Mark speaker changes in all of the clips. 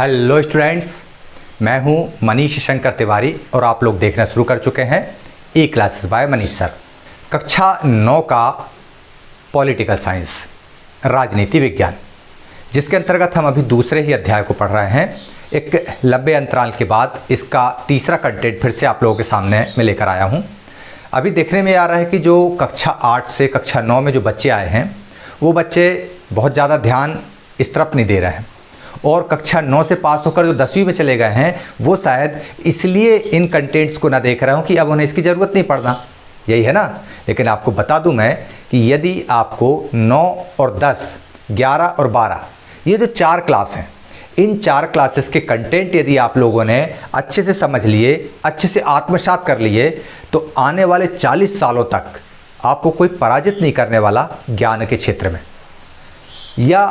Speaker 1: Hello students, मैं हूं मनीष शंकर तिवारी और आप लोग देखना शुरू कर चुके हैं ई क्लासेस बाय मनीष सर। कक्षा 9 का पॉलिटिकल साइंस, राजनीति विज्ञान, जिसके अंतर्गत हम अभी दूसरे ही अध्याय को पढ़ रहे हैं। एक लंबे अंतराल के बाद इसका तीसरा कंटेंट फिर से आप लोगों के सामने मैं लेकर आया हूं। अभी देखने में आ रहा है कि जो कक्षा 8 से कक्षा 9 में जो बच्चे आए हैं वो बच्चे बहुत ज़्यादा ध्यान इस तरफ नहीं दे रहे हैं, और कक्षा 9 से पास होकर जो 10वीं में चले गए हैं वो शायद इसलिए इन कंटेंट्स को ना देख रहे हो कि अब उन्हें इसकी ज़रूरत नहीं पड़ना, यही है ना। लेकिन आपको बता दूं मैं कि यदि आपको 9 और 10, 11 और 12 ये जो 4 क्लास हैं, इन 4 क्लासेस के कंटेंट यदि आप लोगों ने अच्छे से समझ लिए, अच्छे से आत्मसात कर लिए, तो आने वाले 40 सालों तक आपको कोई पराजित नहीं करने वाला ज्ञान के क्षेत्र में। या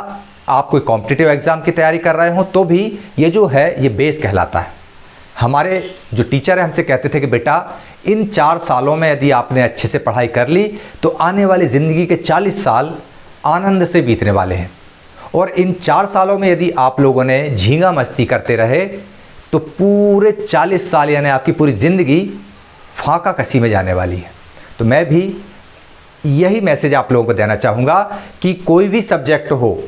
Speaker 1: आप कोई कॉम्पिटिटिव एग्ज़ाम की तैयारी कर रहे हो तो भी ये जो है ये बेस कहलाता है। हमारे जो टीचर हैं हमसे कहते थे कि बेटा इन 4 सालों में यदि आपने अच्छे से पढ़ाई कर ली तो आने वाली ज़िंदगी के 40 साल आनंद से बीतने वाले हैं, और इन 4 सालों में यदि आप लोगों ने झींगा मस्ती करते रहे तो पूरे 40 साल यानी आपकी पूरी ज़िंदगी फाका कसी में जाने वाली है। तो मैं भी यही मैसेज आप लोगों को देना चाहूँगा कि कोई भी सब्जेक्ट हो,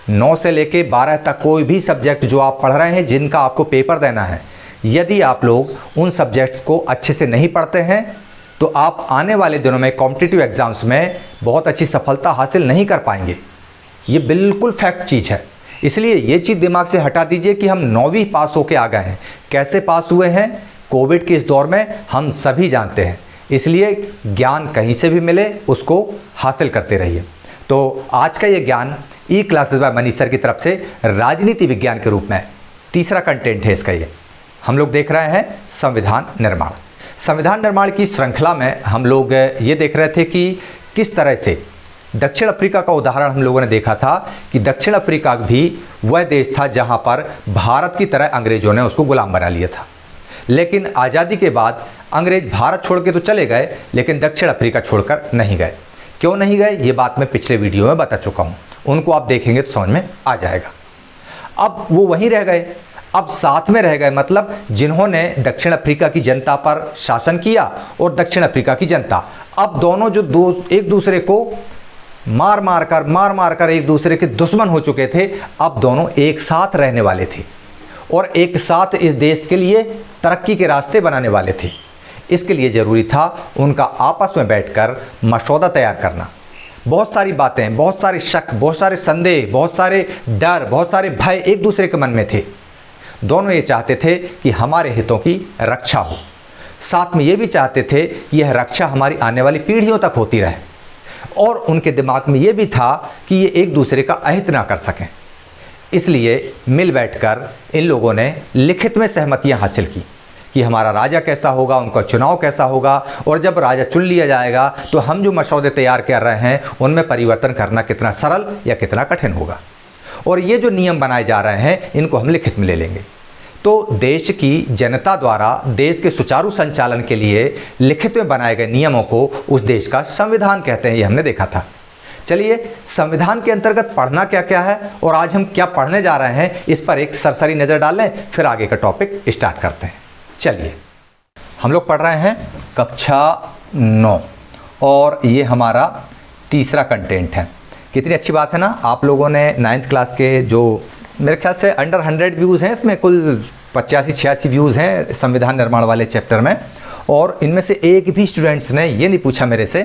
Speaker 1: 9 से लेके 12 तक कोई भी सब्जेक्ट जो आप पढ़ रहे हैं, जिनका आपको पेपर देना है, यदि आप लोग उन सब्जेक्ट्स को अच्छे से नहीं पढ़ते हैं तो आप आने वाले दिनों में कॉम्पिटिटिव एग्ज़ाम्स में बहुत अच्छी सफलता हासिल नहीं कर पाएंगे। ये बिल्कुल फैक्ट चीज़ है। इसलिए ये चीज़ दिमाग से हटा दीजिए कि हम 9वीं पास होके आ गए हैं। कैसे पास हुए हैं कोविड के इस दौर में हम सभी जानते हैं। इसलिए ज्ञान कहीं से भी मिले उसको हासिल करते रहिए। तो आज का ये ज्ञान ई क्लासेस बाय मनीष सर की तरफ से राजनीति विज्ञान के रूप में तीसरा कंटेंट है इसका। ये हम लोग देख रहे हैं संविधान निर्माण। संविधान निर्माण की श्रृंखला में हम लोग ये देख रहे थे कि किस तरह से दक्षिण अफ्रीका का उदाहरण हम लोगों ने देखा था कि दक्षिण अफ्रीका भी वह देश था जहां पर भारत की तरह अंग्रेजों ने उसको गुलाम बना लिया था। लेकिन आज़ादी के बाद अंग्रेज भारत छोड़ के तो चले गए, लेकिन दक्षिण अफ्रीका छोड़कर नहीं गए। क्यों नहीं गए ये बात मैं पिछले वीडियो में बता चुका हूँ, उनको आप देखेंगे तो समझ में आ जाएगा। अब वो वहीं रह गए, अब साथ में रह गए, मतलब जिन्होंने दक्षिण अफ्रीका की जनता पर शासन किया और दक्षिण अफ्रीका की जनता, अब दोनों जो एक दूसरे को मार मार कर एक दूसरे के दुश्मन हो चुके थे, अब दोनों एक साथ रहने वाले थे और एक साथ इस देश के लिए तरक्की के रास्ते बनाने वाले थे। इसके लिए ज़रूरी था उनका आपस में बैठकर मसौदा तैयार करना। बहुत सारी बातें, बहुत सारे शक, बहुत सारे संदेह, बहुत सारे डर, बहुत सारे भय एक दूसरे के मन में थे। दोनों ये चाहते थे कि हमारे हितों की रक्षा हो, साथ में ये भी चाहते थे कि यह रक्षा हमारी आने वाली पीढ़ियों तक होती रहे, और उनके दिमाग में ये भी था कि ये एक दूसरे का अहित ना कर सकें। इसलिए मिल बैठकर इन लोगों ने लिखित में सहमतियाँ हासिल की कि हमारा राजा कैसा होगा, उनका चुनाव कैसा होगा, और जब राजा चुन लिया जाएगा तो हम जो मसौदे तैयार कर रहे हैं उनमें परिवर्तन करना कितना सरल या कितना कठिन होगा, और ये जो नियम बनाए जा रहे हैं इनको हम लिखित में ले लेंगे। तो देश की जनता द्वारा देश के सुचारू संचालन के लिए लिखित में बनाए गए नियमों को उस देश का संविधान कहते हैं, ये हमने देखा था। चलिए संविधान के अंतर्गत पढ़ना क्या क्या है और आज हम क्या पढ़ने जा रहे हैं इस पर एक सरसरी नज़र डाल लें, फिर आगे का टॉपिक स्टार्ट करते हैं। चलिए हम लोग पढ़ रहे हैं कक्षा 9 और ये हमारा तीसरा कंटेंट है। कितनी अच्छी बात है ना, आप लोगों ने 9th क्लास के जो मेरे ख्याल से अंडर 100 व्यूज़ हैं, इसमें कुल 85-86 व्यूज़ हैं संविधान निर्माण वाले चैप्टर में, और इनमें से एक भी स्टूडेंट्स ने ये नहीं पूछा मेरे से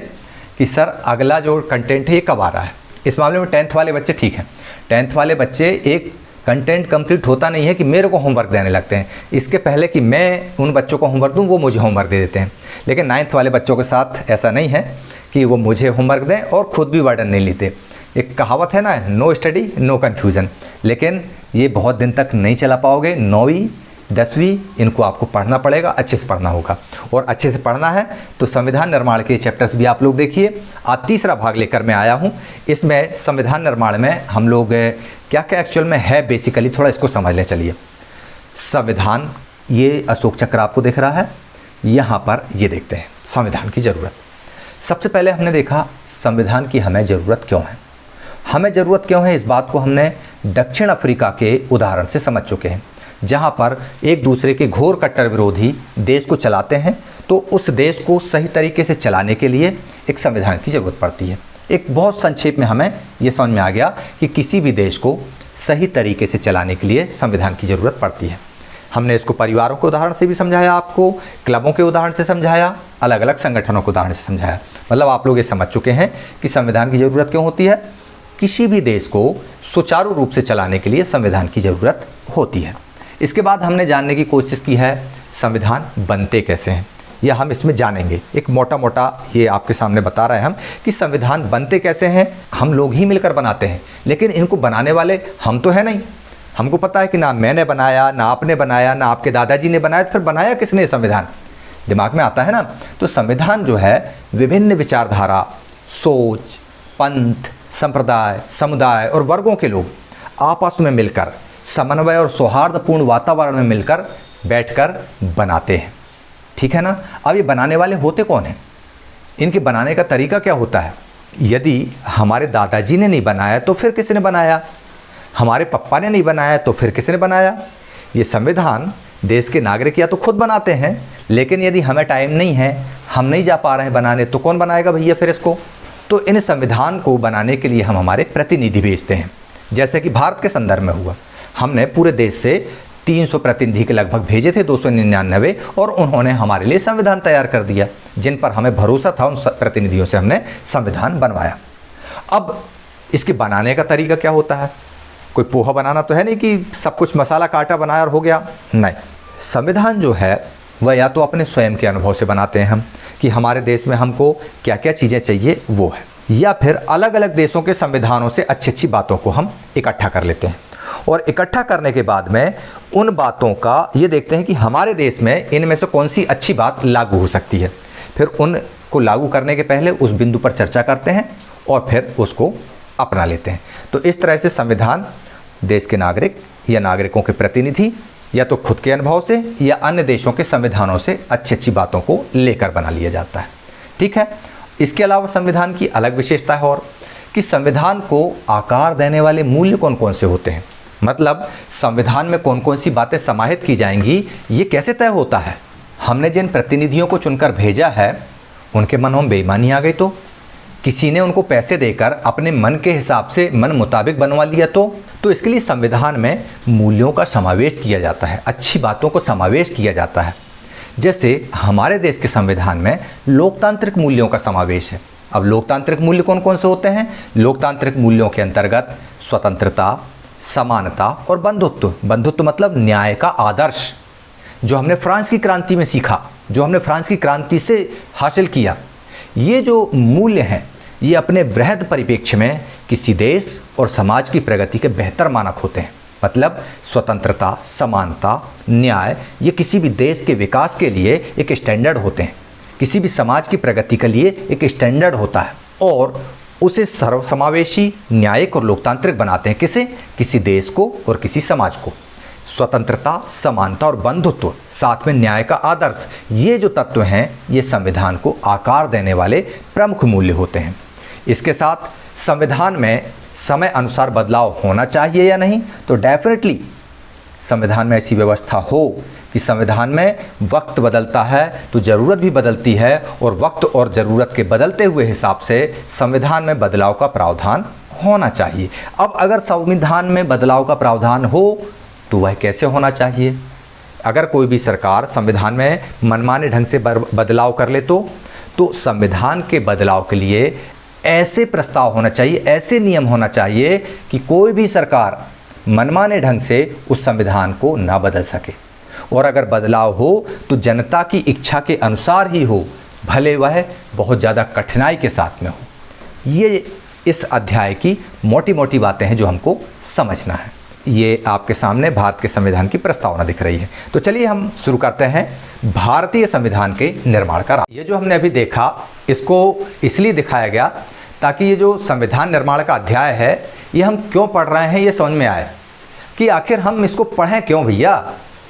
Speaker 1: कि सर अगला जो कंटेंट है ये कब आ रहा है। इस मामले में 10th वाले बच्चे ठीक हैं। 10th वाले बच्चे एक कंटेंट कंप्लीट होता नहीं है कि मेरे को होमवर्क देने लगते हैं, इसके पहले कि मैं उन बच्चों को होमवर्क दूं वो मुझे होमवर्क दे देते हैं। लेकिन 9th वाले बच्चों के साथ ऐसा नहीं है कि वो मुझे होमवर्क दें और ख़ुद भी बर्डन नहीं लेते। एक कहावत है ना, नो स्टडी नो कन्फ्यूज़न, लेकिन ये बहुत दिन तक नहीं चला पाओगे। 9वीं 10वीं इनको आपको पढ़ना पड़ेगा, अच्छे से पढ़ना होगा, और अच्छे से पढ़ना है तो संविधान निर्माण के चैप्टर्स भी आप लोग देखिए। आज तीसरा भाग लेकर मैं आया हूँ। इसमें संविधान निर्माण में हम लोग क्या क्या एक्चुअल में है बेसिकली थोड़ा इसको समझ लें। चलिए संविधान, ये अशोक चक्र आपको दिख रहा है, यहाँ पर ये देखते हैं संविधान की ज़रूरत। सबसे पहले हमने देखा संविधान की हमें ज़रूरत क्यों है। हमें ज़रूरत क्यों है, इस बात को हमने दक्षिण अफ्रीका के उदाहरण से समझ चुके हैं, जहाँ पर एक दूसरे के घोर कट्टर विरोधी देश को चलाते हैं। तो उस देश को सही तरीके से चलाने के लिए एक संविधान की ज़रूरत पड़ती है। एक बहुत संक्षेप में हमें ये समझ में आ गया कि किसी भी देश को सही तरीके से चलाने के लिए संविधान की ज़रूरत पड़ती है। हमने इसको परिवारों के उदाहरण से भी समझाया, आपको क्लबों के उदाहरण से समझाया, अलग अलग संगठनों के उदाहरण से समझाया। मतलब आप लोग ये समझ चुके हैं कि संविधान की ज़रूरत क्यों होती है। किसी भी देश को सुचारू रूप से चलाने के लिए संविधान की ज़रूरत होती है। इसके बाद हमने जानने की कोशिश की है संविधान बनते कैसे हैं, या हम इसमें जानेंगे। एक मोटा मोटा ये आपके सामने बता रहे हैं हम कि संविधान बनते कैसे हैं। हम लोग ही मिलकर बनाते हैं, लेकिन इनको बनाने वाले हम तो है नहीं। हमको पता है कि ना मैंने बनाया, ना आपने बनाया, ना आपके दादाजी ने बनाया, फिर बनाया किसने संविधान, दिमाग में आता है ना। तो संविधान जो है विभिन्न विचारधारा, सोच, पंथ, संप्रदाय, समुदाय और वर्गों के लोग आपस में मिलकर समन्वय और सौहार्दपूर्ण वातावरण में मिलकर बैठकर बनाते हैं। ठीक है ना। अब ये बनाने वाले होते कौन हैं, इनके बनाने का तरीका क्या होता है। यदि हमारे दादाजी ने नहीं बनाया तो फिर किसने बनाया, हमारे पप्पा ने नहीं बनाया तो फिर किसने बनाया। ये संविधान देश के नागरिक या तो खुद बनाते हैं, लेकिन यदि हमें टाइम नहीं है, हम नहीं जा पा रहे हैं बनाने, तो कौन बनाएगा भैया फिर इसको। तो इन संविधान को बनाने के लिए हम हमारे प्रतिनिधि भेजते हैं। जैसे कि भारत के संदर्भ में हुआ, हमने पूरे देश से 300 प्रतिनिधि के लगभग भेजे थे, 299, और उन्होंने हमारे लिए संविधान तैयार कर दिया। जिन पर हमें भरोसा था उन प्रतिनिधियों से हमने संविधान बनवाया। अब इसके बनाने का तरीका क्या होता है। कोई पोहा बनाना तो है नहीं कि सब कुछ मसाला काटा बनाया और हो गया, नहीं। संविधान जो है वह या तो अपने स्वयं के अनुभव से बनाते हैं हम, कि हमारे देश में हमको क्या क्या चीज़ें चाहिए वो है, या फिर अलग अलग देशों के संविधानों से अच्छी अच्छी बातों को हम इकट्ठा कर लेते हैं, और इकट्ठा करने के बाद में उन बातों का ये देखते हैं कि हमारे देश में इनमें से कौन सी अच्छी बात लागू हो सकती है। फिर उनको लागू करने के पहले उस बिंदु पर चर्चा करते हैं और फिर उसको अपना लेते हैं। तो इस तरह से संविधान देश के नागरिक या नागरिकों के प्रतिनिधि या तो खुद के अनुभव से या अन्य देशों के संविधानों से अच्छी अच्छी बातों को लेकर बना लिया जाता है। ठीक है। इसके अलावा संविधान की अलग विशेषता है और कि संविधान को आकार देने वाले मूल्य कौन कौन से होते हैं। मतलब संविधान में कौन कौन सी बातें समाहित की जाएंगी, ये कैसे तय होता है। हमने जिन प्रतिनिधियों को चुनकर भेजा है उनके मनों में बेईमानी आ गई, तो किसी ने उनको पैसे देकर अपने मन के हिसाब से मन मुताबिक बनवा लिया, तो इसके लिए संविधान में मूल्यों का समावेश किया जाता है, अच्छी बातों को समावेश किया जाता है। जैसे हमारे देश के संविधान में लोकतांत्रिक मूल्यों का समावेश है। अब लोकतांत्रिक मूल्य कौन कौन से होते हैं। लोकतांत्रिक मूल्यों के अंतर्गत स्वतंत्रता, समानता और बंधुत्व। बंधुत्व मतलब न्याय का आदर्श, जो हमने फ्रांस की क्रांति में सीखा, जो हमने फ्रांस की क्रांति से हासिल किया। ये जो मूल्य हैं ये अपने वृहद परिप्रेक्ष्य में किसी देश और समाज की प्रगति के बेहतर मानक होते हैं। मतलब स्वतंत्रता, समानता, न्याय, ये किसी भी देश के विकास के लिए एक स्टैंडर्ड होते हैं, किसी भी समाज की प्रगति के लिए एक स्टैंडर्ड होता है, और उसे सर्वसमावेशी, न्यायिक और लोकतांत्रिक बनाते हैं। किसे, किसी देश को और किसी समाज को। स्वतंत्रता, समानता और बंधुत्व, साथ में न्याय का आदर्श, ये जो तत्व हैं ये संविधान को आकार देने वाले प्रमुख मूल्य होते हैं। इसके साथ संविधान में समय अनुसार बदलाव होना चाहिए या नहीं, तो डेफिनेटली संविधान में ऐसी व्यवस्था हो कि संविधान में वक्त बदलता है तो ज़रूरत भी बदलती है, और वक्त और ज़रूरत के बदलते हुए हिसाब से संविधान में बदलाव का प्रावधान होना चाहिए। अब अगर संविधान में बदलाव का प्रावधान हो तो वह कैसे होना चाहिए। अगर कोई भी सरकार संविधान में मनमाने ढंग से बदलाव कर ले तो संविधान के बदलाव के लिए ऐसे प्रस्ताव होना चाहिए, ऐसे नियम होना चाहिए कि कोई भी सरकार मनमाने ढंग से उस संविधान को ना बदल सके, और अगर बदलाव हो तो जनता की इच्छा के अनुसार ही हो, भले वह बहुत ज़्यादा कठिनाई के साथ में हो। ये इस अध्याय की मोटी मोटी बातें हैं जो हमको समझना है। ये आपके सामने भारत के संविधान की प्रस्तावना दिख रही है। तो चलिए हम शुरू करते हैं भारतीय संविधान के निर्माण का। ये जो हमने अभी देखा इसको इसलिए दिखाया गया ताकि ये जो संविधान निर्माण का अध्याय है ये हम क्यों पढ़ रहे हैं ये समझ में आए कि आखिर हम इसको पढ़ें क्यों। भैया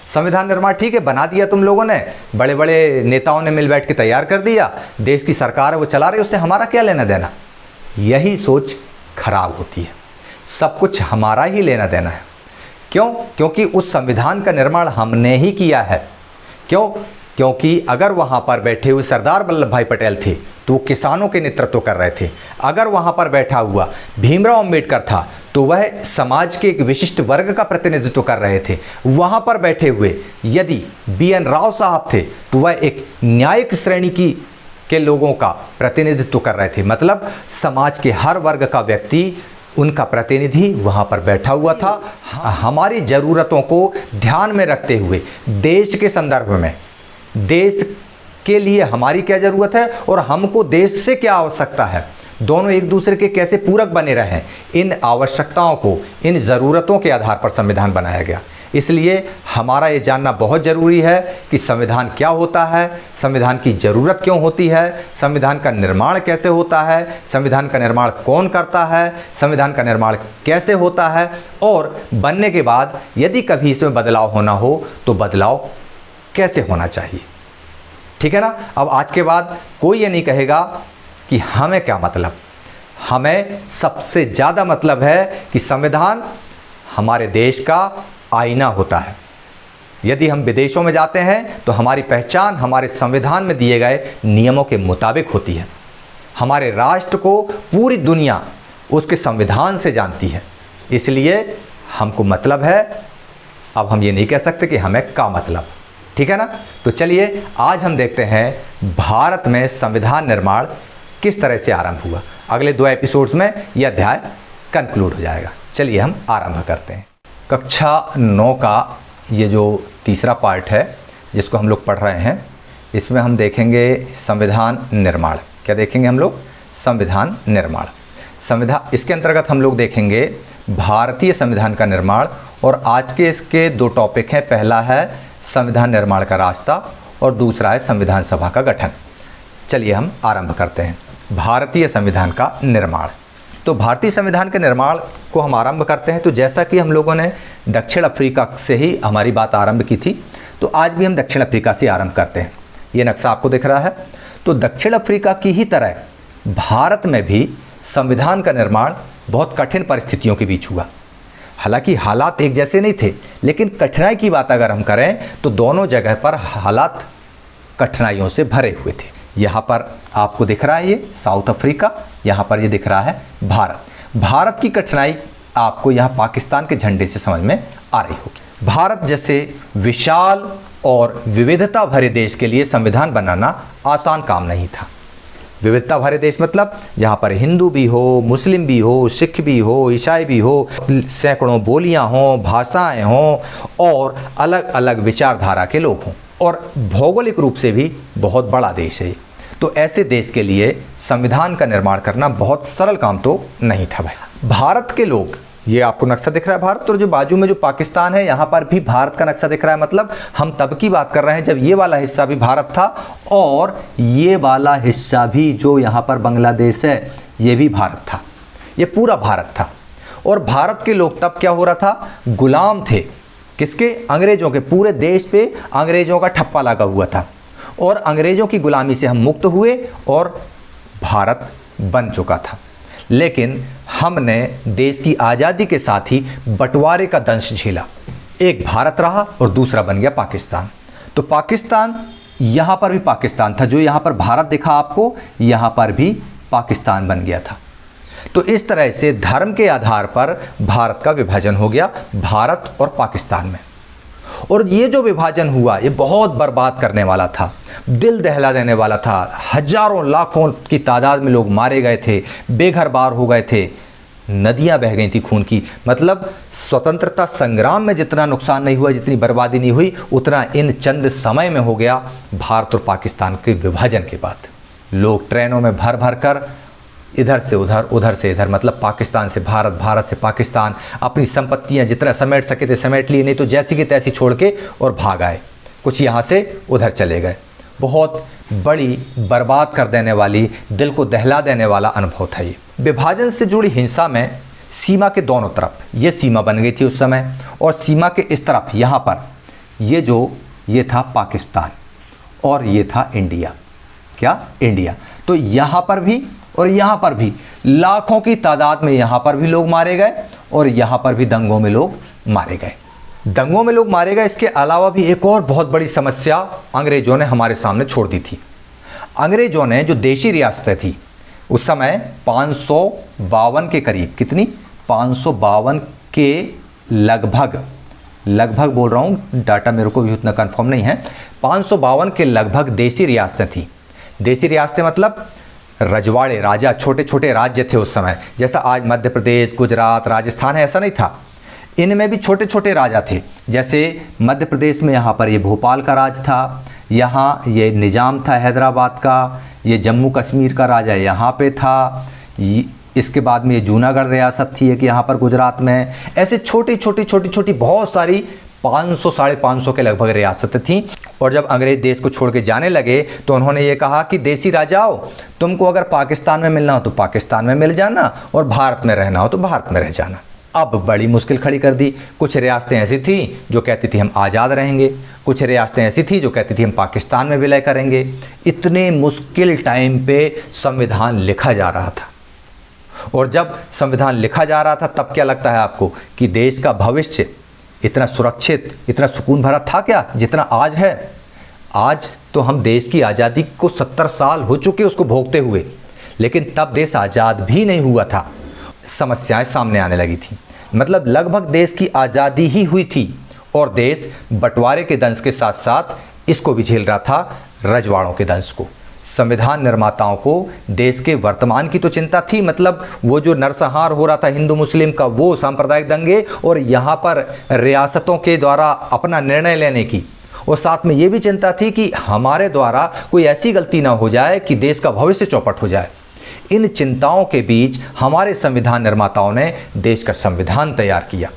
Speaker 1: संविधान निर्माण ठीक है बना दिया तुम लोगों ने, बड़े बड़े नेताओं ने मिल बैठ के तैयार कर दिया, देश की सरकार है वो चला रही, उससे हमारा क्या लेना देना। यही सोच खराब होती है। सब कुछ हमारा ही लेना देना है। क्यों? क्योंकि उस संविधान का निर्माण हमने ही किया है। क्यों? क्योंकि अगर वहाँ पर बैठे हुए सरदार वल्लभ भाई पटेल थे तो वो किसानों के नेतृत्व कर रहे थे। अगर वहाँ पर बैठा हुआ भीमराव अंबेडकर था तो वह समाज के एक विशिष्ट वर्ग का प्रतिनिधित्व कर रहे थे। वहाँ पर बैठे हुए यदि BN राव साहब थे तो वह एक न्यायिक श्रेणी के लोगों का प्रतिनिधित्व कर रहे थे। मतलब समाज के हर वर्ग का व्यक्ति, उनका प्रतिनिधि वहाँ पर बैठा हुआ था। हमारी ज़रूरतों को ध्यान में रखते हुए देश के संदर्भ में, देश के लिए हमारी क्या ज़रूरत है और हमको देश से क्या आवश्यकता है, दोनों एक दूसरे के कैसे पूरक बने रहें, इन आवश्यकताओं को, इन ज़रूरतों के आधार पर संविधान बनाया गया। इसलिए हमारा ये जानना बहुत ज़रूरी है कि संविधान क्या होता है, संविधान की ज़रूरत क्यों होती है, संविधान का निर्माण कैसे होता है, संविधान का निर्माण कौन करता है, संविधान का निर्माण कैसे होता है, और बनने के बाद यदि कभी इसमें बदलाव होना हो तो बदलाव कैसे होना चाहिए। ठीक है ना। अब आज के बाद कोई ये नहीं कहेगा कि हमें क्या मतलब, हमें सबसे ज़्यादा मतलब है कि संविधान हमारे देश का आईना होता है। यदि हम विदेशों में जाते हैं तो हमारी पहचान हमारे संविधान में दिए गए नियमों के मुताबिक होती है। हमारे राष्ट्र को पूरी दुनिया उसके संविधान से जानती है। इसलिए हमको मतलब है। अब हम ये नहीं कह सकते कि हमें क्या मतलब। ठीक है ना। तो चलिए आज हम देखते हैं भारत में संविधान निर्माण किस तरह से आरंभ हुआ। अगले 2 एपिसोड्स में यह अध्याय कंक्लूड हो जाएगा। चलिए हम आरंभ करते हैं। कक्षा 9 का ये जो तीसरा पार्ट है जिसको हम लोग पढ़ रहे हैं, इसमें हम देखेंगे संविधान निर्माण। क्या देखेंगे हम लोग? संविधान निर्माण। इसके अंतर्गत हम लोग देखेंगे भारतीय संविधान का निर्माण, और आज के इसके 2 टॉपिक हैं। पहला है संविधान निर्माण का रास्ता और दूसरा है संविधान सभा का गठन। चलिए हम आरंभ करते हैं। भारतीय संविधान का निर्माण। तो भारतीय संविधान के निर्माण को हम आरंभ करते हैं। तो जैसा कि हम लोगों ने दक्षिण अफ्रीका से ही हमारी बात आरंभ की थी, तो आज भी हम दक्षिण अफ्रीका से आरंभ करते हैं। ये नक्शा आपको दिख रहा है। तो दक्षिण अफ्रीका की ही तरह भारत में भी संविधान का निर्माण बहुत कठिन परिस्थितियों के बीच हुआ। हालांकि हालात एक जैसे नहीं थे, लेकिन कठिनाई की बात अगर हम करें तो दोनों जगह पर हालात कठिनाइयों से भरे हुए थे। यहाँ पर आपको दिख रहा है ये साउथ अफ्रीका, यहाँ पर ये दिख रहा है भारत। भारत की कठिनाई आपको यहाँ पाकिस्तान के झंडे से समझ में आ रही होगी। भारत जैसे विशाल और विविधता भरे देश के लिए संविधान बनाना आसान काम नहीं था। विविधता भरे देश मतलब जहाँ पर हिंदू भी हो, मुस्लिम भी हो, सिख भी हो, ईसाई भी हो, सैकड़ों बोलियाँ हों, भाषाएं हों और अलग अलग विचारधारा के लोग हों, और भौगोलिक रूप से भी बहुत बड़ा देश है। तो ऐसे देश के लिए संविधान का निर्माण करना बहुत सरल काम तो नहीं था भाई। भारत के लोग, ये आपको नक्शा दिख रहा है भारत, और जो बाजू में जो पाकिस्तान है यहाँ पर भी भारत का नक्शा दिख रहा है। मतलब हम तब की बात कर रहे हैं जब ये वाला हिस्सा भी भारत था और ये वाला हिस्सा भी जो यहाँ पर बांग्लादेश है ये भी भारत था। ये पूरा भारत था। और भारत के लोग तब क्या हो रहा था? गुलाम थे। किसके? अंग्रेजों के। पूरे देश पे अंग्रेजों का ठप्पा लगा हुआ था और अंग्रेजों की गुलामी से हम मुक्त हुए और भारत बन चुका था। लेकिन हमने देश की आज़ादी के साथ ही बंटवारे का दंश झेला। एक भारत रहा और दूसरा बन गया पाकिस्तान। तो पाकिस्तान, यहाँ पर भी पाकिस्तान था, जो यहाँ पर भारत दिखा आपको, यहाँ पर भी पाकिस्तान बन गया था। तो इस तरह से धर्म के आधार पर भारत का विभाजन हो गया, भारत और पाकिस्तान में। और ये जो विभाजन हुआ ये बहुत बर्बाद करने वाला था, दिल दहला देने वाला था। हजारों लाखों की तादाद में लोग मारे गए थे, बेघर बार हो गए थे, नदियां बह गई थी खून की। मतलब स्वतंत्रता संग्राम में जितना नुकसान नहीं हुआ, जितनी बर्बादी नहीं हुई, उतना इन चंद समय में हो गया भारत और पाकिस्तान के विभाजन के बाद। लोग ट्रेनों में भर भर कर इधर से उधर, उधर से इधर, मतलब पाकिस्तान से भारत, भारत से पाकिस्तान, अपनी संपत्तियां जितना समेट सके थे समेट लिए, नहीं तो जैसी की तैसी छोड़ के और भाग आए। कुछ यहाँ से उधर चले गए। बहुत बड़ी बर्बाद कर देने वाली, दिल को दहला देने वाला अनुभव था ये। विभाजन से जुड़ी हिंसा में सीमा के दोनों तरफ ये सीमा बन गई थी उस समय, और सीमा के इस तरफ यहाँ पर ये था पाकिस्तान और ये था इंडिया। क्या? इंडिया। तो यहाँ पर भी और यहाँ पर भी लाखों की तादाद में यहाँ पर भी लोग मारे गए और यहाँ पर भी दंगों में लोग मारे गए। दंगों में लोग मारे गए, इसके अलावा भी एक और बहुत बड़ी समस्या अंग्रेज़ों ने हमारे सामने छोड़ दी थी। अंग्रेज़ों ने जो देशी रियासतें थी उस समय 552 के करीब, कितनी, 552 के लगभग बोल रहा हूँ, डाटा मेरे को भी उतना कंफर्म नहीं है, 552 के लगभग देशी रियासतें थी। देशी रियासतें मतलब रजवाड़े, राजा, छोटे छोटे राज्य थे उस समय, जैसा आज मध्य प्रदेश, गुजरात, राजस्थान है, ऐसा नहीं था। इनमें भी छोटे छोटे राजा थे। जैसे मध्य प्रदेश में यहाँ पर ये भोपाल का राज था, यहाँ ये निज़ाम था हैदराबाद का, ये जम्मू कश्मीर का राजा यहाँ पे था, इसके बाद में ये जूनागढ़ रियासत थी एक यहाँ पर गुजरात में। ऐसे छोटी छोटी बहुत सारी 500 साढ़े 500 के लगभग रियासतें थीं। और जब अंग्रेज़ देश को छोड़ के जाने लगे तो उन्होंने ये कहा कि देसी राजाओं, तुमको अगर पाकिस्तान में मिलना हो तो पाकिस्तान में मिल जाना और भारत में रहना हो तो भारत में रह जाना। अब बड़ी मुश्किल खड़ी कर दी। कुछ रियासतें ऐसी थी जो कहती थी हम आज़ाद रहेंगे, कुछ रियासतें ऐसी थी जो कहती थी हम पाकिस्तान में विलय करेंगे। इतने मुश्किल टाइम पे संविधान लिखा जा रहा था। और जब संविधान लिखा जा रहा था तब क्या लगता है आपको कि देश का भविष्य इतना सुरक्षित, इतना सुकून भरा था क्या जितना आज है? आज तो हम देश की आज़ादी को 70 साल हो चुके उसको भोगते हुए, लेकिन तब देश आज़ाद भी नहीं हुआ था। समस्याएं सामने आने लगी थी। मतलब लगभग देश की आज़ादी ही हुई थी और देश बंटवारे के दंश के साथ साथ इसको भी झेल रहा था, रजवाड़ों के दंश को। संविधान निर्माताओं को देश के वर्तमान की तो चिंता थी, मतलब वो जो नरसंहार हो रहा था हिंदू मुस्लिम का, वो सांप्रदायिक दंगे, और यहाँ पर रियासतों के द्वारा अपना निर्णय लेने की, और साथ में ये भी चिंता थी कि हमारे द्वारा कोई ऐसी गलती ना हो जाए कि देश का भविष्य चौपट हो जाए। इन चिंताओं के बीच हमारे संविधान निर्माताओं ने देश का संविधान तैयार किया।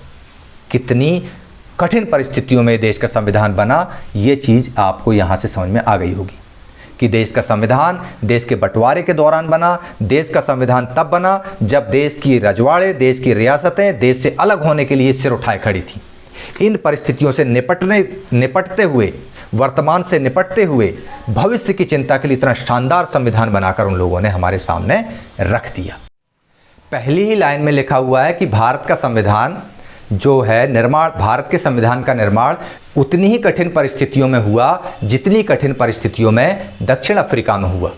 Speaker 1: कितनी कठिन परिस्थितियों में देश का संविधान बना, ये चीज़ आपको यहाँ से समझ में आ गई होगी कि देश का संविधान देश के बंटवारे के दौरान बना। देश का संविधान तब बना जब देश की रजवाड़े, देश की रियासतें देश से अलग होने के लिए सिर उठाए खड़ी थी। इन परिस्थितियों से निपटते हुए, वर्तमान से निपटते हुए भविष्य की चिंता के लिए इतना शानदार संविधान बनाकर उन लोगों ने हमारे सामने रख दिया। पहली ही लाइन में लिखा हुआ है कि भारत का संविधान जो है निर्माण, भारत के संविधान का निर्माण उतनी ही कठिन परिस्थितियों में हुआ जितनी कठिन परिस्थितियों में दक्षिण अफ्रीका में हुआ।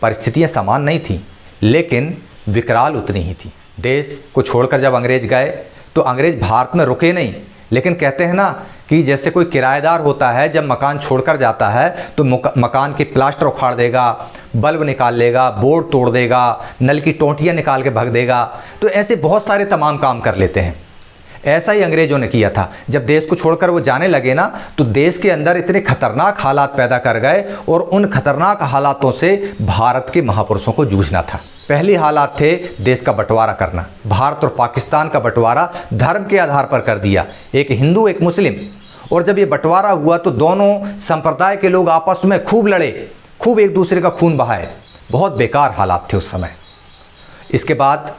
Speaker 1: परिस्थितियां समान नहीं थीं, लेकिन विकराल उतनी ही थी। देश को छोड़कर जब अंग्रेज गए तो अंग्रेज भारत में रुके नहीं, लेकिन कहते हैं ना कि जैसे कोई किराएदार होता है, जब मकान छोड़कर जाता है तो मकान की प्लास्टर उखाड़ देगा, बल्ब निकाल लेगा, बोर्ड तोड़ देगा, नल की टोंटियाँ निकाल के भग देगा, तो ऐसे बहुत सारे तमाम काम कर लेते हैं। ऐसा ही अंग्रेजों ने किया था। जब देश को छोड़कर वो जाने लगे ना, तो देश के अंदर इतने खतरनाक हालात पैदा कर गए और उन खतरनाक हालातों से भारत के महापुरुषों को जूझना था। पहली हालात थे देश का बंटवारा करना। भारत और पाकिस्तान का बंटवारा धर्म के आधार पर कर दिया, एक हिंदू एक मुस्लिम। और जब ये बंटवारा हुआ तो दोनों संप्रदाय के लोग आपस में खूब लड़े, खूब एक दूसरे का खून बहाए। बहुत बेकार हालात थे उस समय। इसके बाद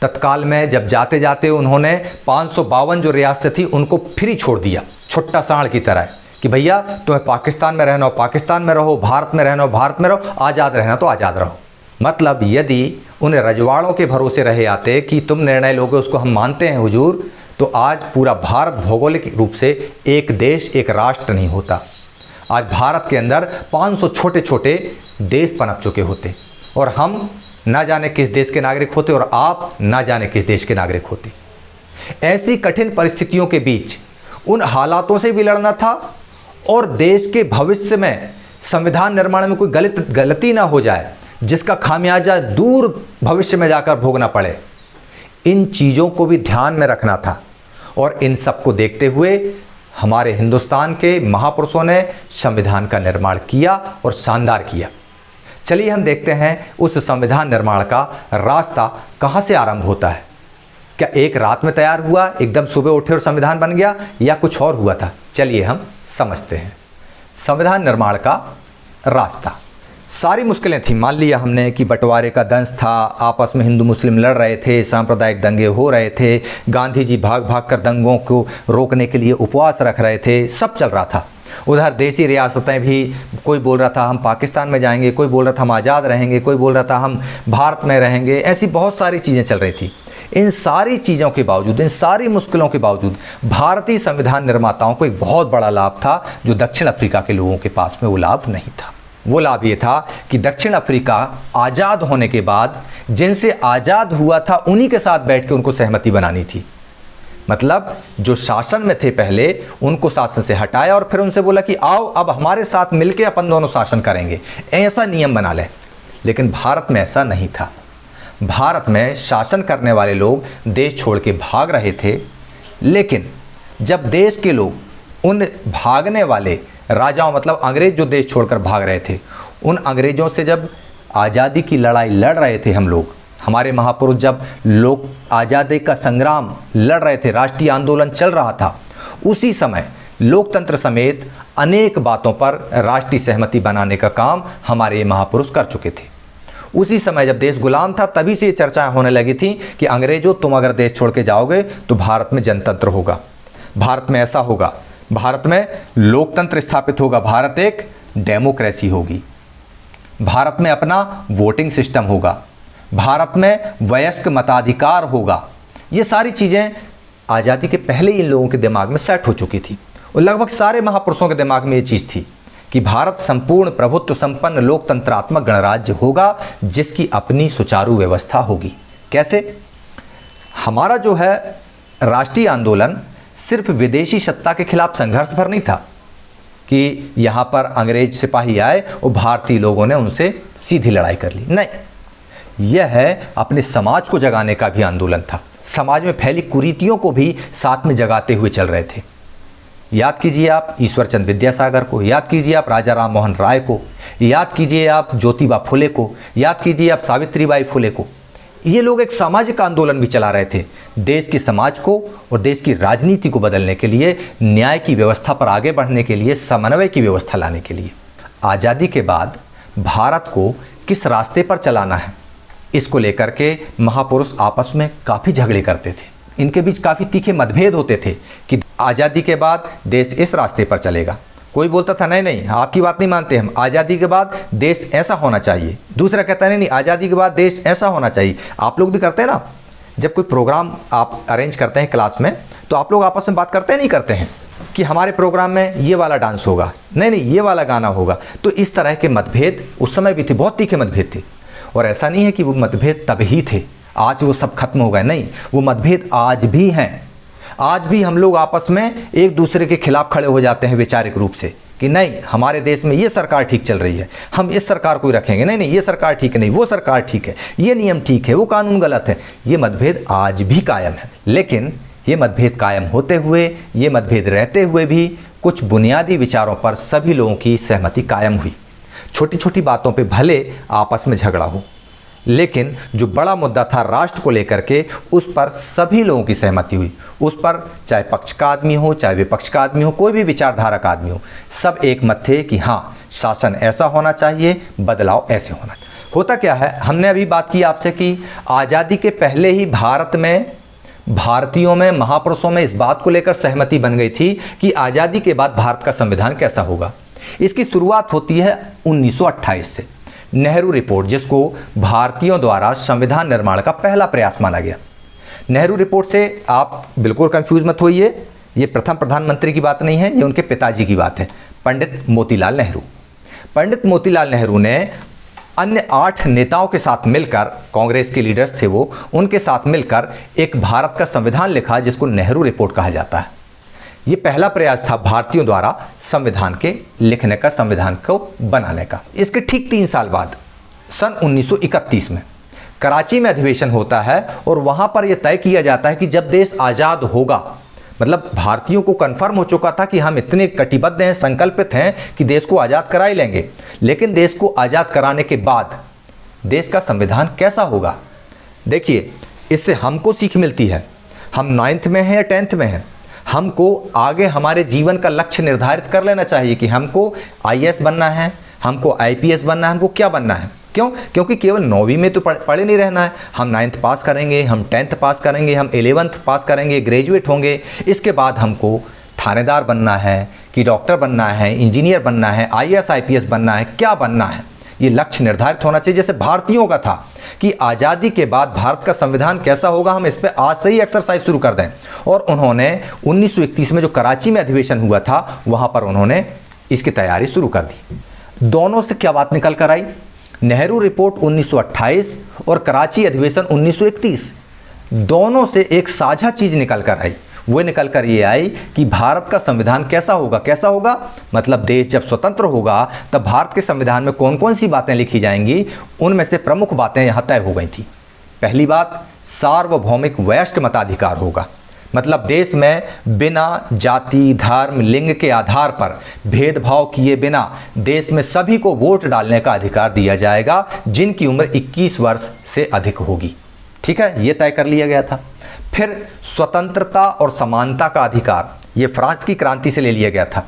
Speaker 1: तत्काल में जब जाते जाते उन्होंने 552 जो रियासतें थी उनको फ्री छोड़ दिया, छुट्टा सांड की तरह, कि भैया तुम्हें पाकिस्तान में रहना हो पाकिस्तान में रहो, भारत में रहना हो भारत में रहो, आज़ाद रहना तो आज़ाद रहो। मतलब यदि उन रजवाड़ों के भरोसे रहे आते कि तुम निर्णय लोगे उसको हम मानते हैं हुजूर, तो आज पूरा भारत भौगोलिक रूप से एक देश एक राष्ट्र नहीं होता। आज भारत के अंदर 500 छोटे छोटे देश पनप चुके होते और हम ना जाने किस देश के नागरिक होते और आप ना जाने किस देश के नागरिक होते। ऐसी कठिन परिस्थितियों के बीच उन हालातों से भी लड़ना था और देश के भविष्य में संविधान निर्माण में कोई गलती ना हो जाए जिसका खामियाजा दूर भविष्य में जाकर भोगना पड़े। इन चीज़ों को भी ध्यान में रखना था और इन सब को देखते हुए हमारे हिंदुस्तान के महापुरुषों ने संविधान का निर्माण किया और शानदार किया। चलिए हम देखते हैं उस संविधान निर्माण का रास्ता कहाँ से आरंभ होता है। क्या एक रात में तैयार हुआ, एकदम सुबह उठे और संविधान बन गया, या कुछ और हुआ था? चलिए हम समझते हैं संविधान निर्माण का रास्ता। सारी मुश्किलें थी। मान लिया हमने कि बंटवारे का दंश था, आपस में हिंदू मुस्लिम लड़ रहे थे, सांप्रदायिक दंगे हो रहे थे, गांधी जी भाग भाग कर दंगों को रोकने के लिए उपवास रख रहे थे, सब चल रहा था। उधर देसी रियासतें भी, कोई बोल रहा था हम पाकिस्तान में जाएंगे, कोई बोल रहा था हम आज़ाद रहेंगे, कोई बोल रहा था हम भारत में रहेंगे। ऐसी बहुत सारी चीज़ें चल रही थी। इन सारी चीज़ों के बावजूद, इन सारी मुश्किलों के बावजूद भारतीय संविधान निर्माताओं को एक बहुत बड़ा लाभ था जो दक्षिण अफ्रीका के लोगों के पास में वो लाभ नहीं था। वो लाभ ये था कि दक्षिण अफ्रीका आज़ाद होने के बाद जिनसे आज़ाद हुआ था उन्हीं के साथ बैठ के उनको सहमति बनानी थी। मतलब जो शासन में थे पहले, उनको शासन से हटाया और फिर उनसे बोला कि आओ अब हमारे साथ मिलके अपन दोनों शासन करेंगे, ऐसा नियम बना लें। लेकिन भारत में ऐसा नहीं था। भारत में शासन करने वाले लोग देश छोड़ के भाग रहे थे। लेकिन जब देश के लोग उन भागने वाले राजाओं, मतलब अंग्रेज जो देश छोड़कर भाग रहे थे, उन अंग्रेज़ों से जब आज़ादी की लड़ाई लड़ रहे थे हम लोग, हमारे महापुरुष जब लोग आज़ादी का संग्राम लड़ रहे थे, राष्ट्रीय आंदोलन चल रहा था, उसी समय लोकतंत्र समेत अनेक बातों पर राष्ट्रीय सहमति बनाने का काम हमारे महापुरुष कर चुके थे। उसी समय जब देश गुलाम था, तभी से ये चर्चाएं होने लगी थी कि अंग्रेजों तुम अगर देश छोड़ के जाओगे तो भारत में जनतंत्र होगा, भारत में ऐसा होगा, भारत में लोकतंत्र स्थापित होगा, भारत एक डेमोक्रेसी होगी, भारत में अपना वोटिंग सिस्टम होगा, भारत में वयस्क मताधिकार होगा। ये सारी चीज़ें आज़ादी के पहले इन लोगों के दिमाग में सेट हो चुकी थी और लगभग सारे महापुरुषों के दिमाग में ये चीज़ थी कि भारत संपूर्ण प्रभुत्व संपन्न लोकतंत्रात्मक गणराज्य होगा जिसकी अपनी सुचारू व्यवस्था होगी। कैसे? हमारा जो है राष्ट्रीय आंदोलन सिर्फ विदेशी सत्ता के खिलाफ संघर्ष भर नहीं था कि यहाँ पर अंग्रेज सिपाही आए और भारतीय लोगों ने उनसे सीधी लड़ाई कर ली। नहीं, यह है अपने समाज को जगाने का भी आंदोलन था। समाज में फैली कुरीतियों को भी साथ में जगाते हुए चल रहे थे। याद कीजिए आप ईश्वर चंद्र विद्यासागर को, याद कीजिए आप राजा राम मोहन राय को, याद कीजिए आप ज्योतिबा फुले को, याद कीजिए आप सावित्रीबाई फुले को। ये लोग एक सामाजिक आंदोलन भी चला रहे थे, देश के समाज को और देश की राजनीति को बदलने के लिए, न्याय की व्यवस्था पर आगे बढ़ने के लिए, समन्वय की व्यवस्था लाने के लिए। आज़ादी के बाद भारत को किस रास्ते पर चलाना है, इसको लेकर के महापुरुष आपस में काफ़ी झगड़े करते थे। इनके बीच काफ़ी तीखे मतभेद होते थे कि आज़ादी के बाद देश इस रास्ते पर चलेगा। कोई बोलता था नहीं नहीं, आपकी बात नहीं मानते हम, आज़ादी के बाद देश ऐसा होना चाहिए। दूसरा कहता नहीं नहीं, आज़ादी के बाद देश ऐसा होना चाहिए। आप लोग भी करते हैं ना, जब कोई प्रोग्राम आप अरेंज करते हैं क्लास में, तो आप लोग आपस में बात करते हैं नहीं करते हैं कि हमारे प्रोग्राम में ये वाला डांस होगा, नहीं नहीं ये वाला गाना होगा। तो इस तरह के मतभेद उस समय भी थे, बहुत तीखे मतभेद थे। और ऐसा नहीं है कि वो मतभेद तब ही थे, आज वो सब खत्म हो गए, नहीं, वो मतभेद आज भी हैं। आज भी हम लोग आपस में एक दूसरे के खिलाफ खड़े हो जाते हैं वैचारिक रूप से कि नहीं हमारे देश में ये सरकार ठीक चल रही है, हम इस सरकार को ही रखेंगे, नहीं नहीं ये सरकार ठीक है, नहीं वो सरकार ठीक है, ये नियम ठीक है, वो कानून गलत है। ये मतभेद आज भी कायम है। लेकिन ये मतभेद कायम होते हुए, ये मतभेद रहते हुए भी कुछ बुनियादी विचारों पर सभी लोगों की सहमति कायम हुई। छोटी छोटी बातों पे भले आपस में झगड़ा हो, लेकिन जो बड़ा मुद्दा था राष्ट्र को लेकर के, उस पर सभी लोगों की सहमति हुई। उस पर चाहे पक्ष का आदमी हो, चाहे विपक्ष का आदमी हो, कोई भी विचारधारा का आदमी हो, सब एक मत थे कि हाँ शासन ऐसा होना चाहिए, बदलाव ऐसे होना चाहिए। होता क्या है, हमने अभी बात की आपसे कि आज़ादी के पहले ही भारत में, भारतीयों में, महापुरुषों में इस बात को लेकर सहमति बन गई थी कि आज़ादी के बाद भारत का संविधान कैसा होगा। इसकी शुरुआत होती है 1928 से, नेहरू रिपोर्ट, जिसको भारतीयों द्वारा संविधान निर्माण का पहला प्रयास माना गया। नेहरू रिपोर्ट से आप बिल्कुल कंफ्यूज मत होइए, ये प्रथम प्रधानमंत्री की बात नहीं है, ये उनके पिताजी की बात है, पंडित मोतीलाल नेहरू। पंडित मोतीलाल नेहरू ने अन्य 8 नेताओं के साथ मिलकर, कांग्रेस के लीडर्स थे वो, उनके साथ मिलकर एक भारत का संविधान लिखा जिसको नेहरू रिपोर्ट कहा जाता है। ये पहला प्रयास था भारतीयों द्वारा संविधान के लिखने का, संविधान को बनाने का। इसके ठीक 3 साल बाद सन 1931 में कराची में अधिवेशन होता है और वहाँ पर यह तय किया जाता है कि जब देश आज़ाद होगा, मतलब भारतीयों को कन्फर्म हो चुका था कि हम इतने कटिबद्ध हैं, संकल्पित हैं कि देश को आज़ाद करा ही लेंगे, लेकिन देश को आज़ाद कराने के बाद देश का संविधान कैसा होगा। देखिए, इससे हमको सीख मिलती है। हम 9th में हैं या 10th में हैं, हमको आगे हमारे जीवन का लक्ष्य निर्धारित कर लेना चाहिए कि हमको IAS बनना है, हमको IPS बनना है, हमको क्या बनना है। क्यों? क्योंकि केवल 9वीं में तो पढ़े नहीं रहना है। हम 9th पास करेंगे, हम 10th पास करेंगे, हम 11th पास करेंगे, ग्रेजुएट होंगे, इसके बाद हमको थानेदार बनना है, कि डॉक्टर बनना है, इंजीनियर बनना है, आईएएस आईपीएस बनना है, क्या बनना है, ये लक्ष्य निर्धारित होना चाहिए। जैसे भारतीयों का था कि आज़ादी के बाद भारत का संविधान कैसा होगा, हम इस पर आज से ही एक्सरसाइज शुरू कर दें। और उन्होंने 1931 में जो कराची में अधिवेशन हुआ था, वहाँ पर उन्होंने इसकी तैयारी शुरू कर दी। दोनों से क्या बात निकल कर आई? नेहरू रिपोर्ट 1928 और कराची अधिवेशन 1931, दोनों से एक साझा चीज़ निकल कर आई। वो निकल कर ये आई कि भारत का संविधान कैसा होगा। कैसा होगा मतलब देश जब स्वतंत्र होगा तब भारत के संविधान में कौन कौन सी बातें लिखी जाएंगी, उनमें से प्रमुख बातें यहाँ तय हो गई थी। पहली बात, सार्वभौमिक वयस्क मताधिकार होगा, मतलब देश में बिना जाति, धर्म, लिंग के आधार पर भेदभाव किए बिना देश में सभी को वोट डालने का अधिकार दिया जाएगा जिनकी उम्र 21 वर्ष से अधिक होगी। ठीक है, ये तय कर लिया गया था। फिर स्वतंत्रता और समानता का अधिकार, ये फ्रांस की क्रांति से ले लिया गया था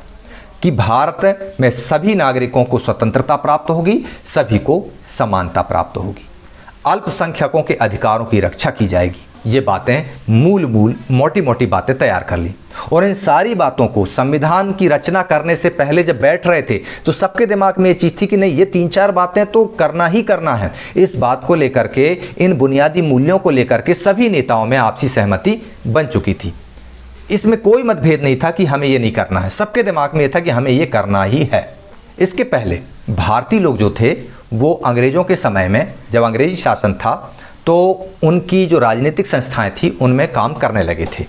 Speaker 1: कि भारत में सभी नागरिकों को स्वतंत्रता प्राप्त होगी, सभी को समानता प्राप्त होगी, अल्पसंख्यकों के अधिकारों की रक्षा की जाएगी। ये बातें मूल मोटी मोटी बातें तैयार कर ली। और इन सारी बातों को संविधान की रचना करने से पहले जब बैठ रहे थे तो सबके दिमाग में ये चीज़ थी कि नहीं, ये 3-4 बातें तो करना ही करना है। इस बात को लेकर के, इन बुनियादी मूल्यों को लेकर के सभी नेताओं में आपसी सहमति बन चुकी थी। इसमें कोई मतभेद नहीं था कि हमें ये नहीं करना है, सबके दिमाग में ये था कि हमें ये करना ही है। इसके पहले भारतीय लोग जो थे वो अंग्रेज़ों के समय में, जब अंग्रेजी शासन था, तो उनकी जो राजनीतिक संस्थाएं थी उनमें काम करने लगे थे।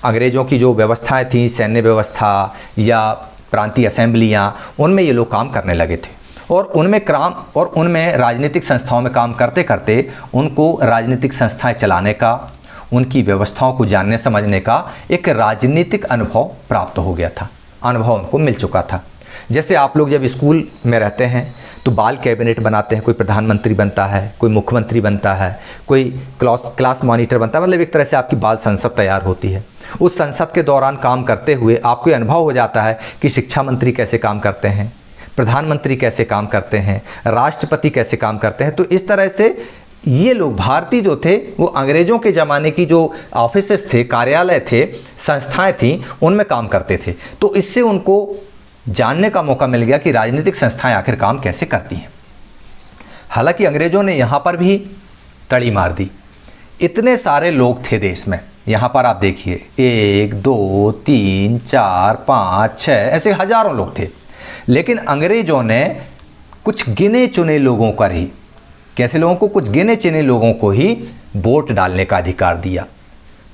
Speaker 1: अंग्रेज़ों की जो व्यवस्थाएं थी, सैन्य व्यवस्था या प्रांतीय असेंबलियां, उनमें ये लोग काम करने लगे थे। और उनमें राजनीतिक संस्थाओं में काम करते करते उनको राजनीतिक संस्थाएं चलाने का, उनकी व्यवस्थाओं को जानने समझने का एक राजनीतिक अनुभव प्राप्त हो गया था, अनुभव उनको मिल चुका था। जैसे आप लोग जब स्कूल में रहते हैं तो बाल कैबिनेट बनाते हैं, कोई प्रधानमंत्री बनता है, कोई मुख्यमंत्री बनता है, कोई क्लास मॉनिटर बनता है, मतलब एक तरह से आपकी बाल संसद तैयार होती है। उस संसद के दौरान काम करते हुए आपको अनुभव हो जाता है कि शिक्षा मंत्री कैसे काम करते हैं, प्रधानमंत्री कैसे काम करते हैं, राष्ट्रपति कैसे काम करते हैं। तो इस तरह से ये लोग भारतीय जो थे वो अंग्रेज़ों के ज़माने की जो ऑफिसेस थे, कार्यालय थे, संस्थाएँ थीं, उनमें काम करते थे। तो इससे उनको जानने का मौका मिल गया कि राजनीतिक संस्थाएं आखिर काम कैसे करती हैं। हालांकि अंग्रेज़ों ने यहाँ पर भी तड़ी मार दी। इतने सारे लोग थे देश में, यहाँ पर आप देखिए 1, 2, 3, 4, 5, 6 ऐसे हज़ारों लोग थे। लेकिन अंग्रेज़ों ने कुछ गिने चुने लोगों का ही, कैसे लोगों को, कुछ गिने चुने लोगों को ही वोट डालने का अधिकार दिया।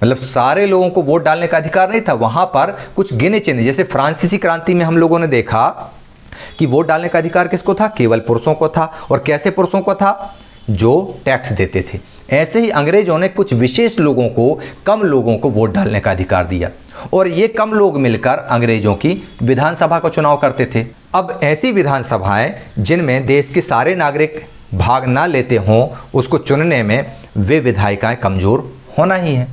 Speaker 1: मतलब सारे लोगों को वोट डालने का अधिकार नहीं था, वहाँ पर कुछ गिने चुने, जैसे फ्रांसीसी क्रांति में हम लोगों ने देखा कि वोट डालने का अधिकार किसको था, केवल पुरुषों को था। और कैसे पुरुषों को था, जो टैक्स देते थे। ऐसे ही अंग्रेज़ों ने कुछ विशेष लोगों को, कम लोगों को वोट डालने का अधिकार दिया। और ये कम लोग मिलकर अंग्रेज़ों की विधानसभा का चुनाव करते थे। अब ऐसी विधानसभाएं जिनमें देश के सारे नागरिक भाग ना लेते हों, उसको चुनने में वे विधायिकाएँ कमज़ोर होना ही है।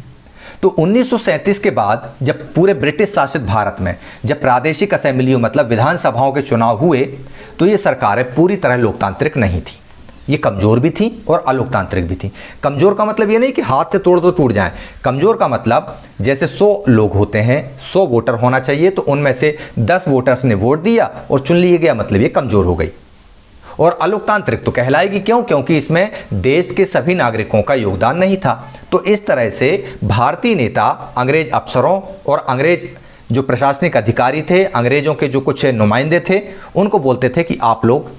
Speaker 1: तो 1937 के बाद जब पूरे ब्रिटिश शासित भारत में जब प्रादेशिक असेंबलियों मतलब विधानसभाओं के चुनाव हुए तो ये सरकारें पूरी तरह लोकतांत्रिक नहीं थी, ये कमज़ोर भी थी और अलोकतांत्रिक भी थी। कमज़ोर का मतलब ये नहीं कि हाथ से तोड़ दो टूट जाए। कमज़ोर का मतलब जैसे 100 लोग होते हैं, 100 वोटर होना चाहिए, तो उनमें से 10 वोटर्स ने वोट दिया और चुन लिए गया, मतलब ये कमज़ोर हो गई। और अलोकतांत्रिक तो कहलाएगी क्यों, क्योंकि इसमें देश के सभी नागरिकों का योगदान नहीं था। तो इस तरह से भारतीय नेता अंग्रेज अफसरों और अंग्रेज जो प्रशासनिक अधिकारी थे, अंग्रेज़ों के जो कुछ नुमाइंदे थे, उनको बोलते थे कि आप लोग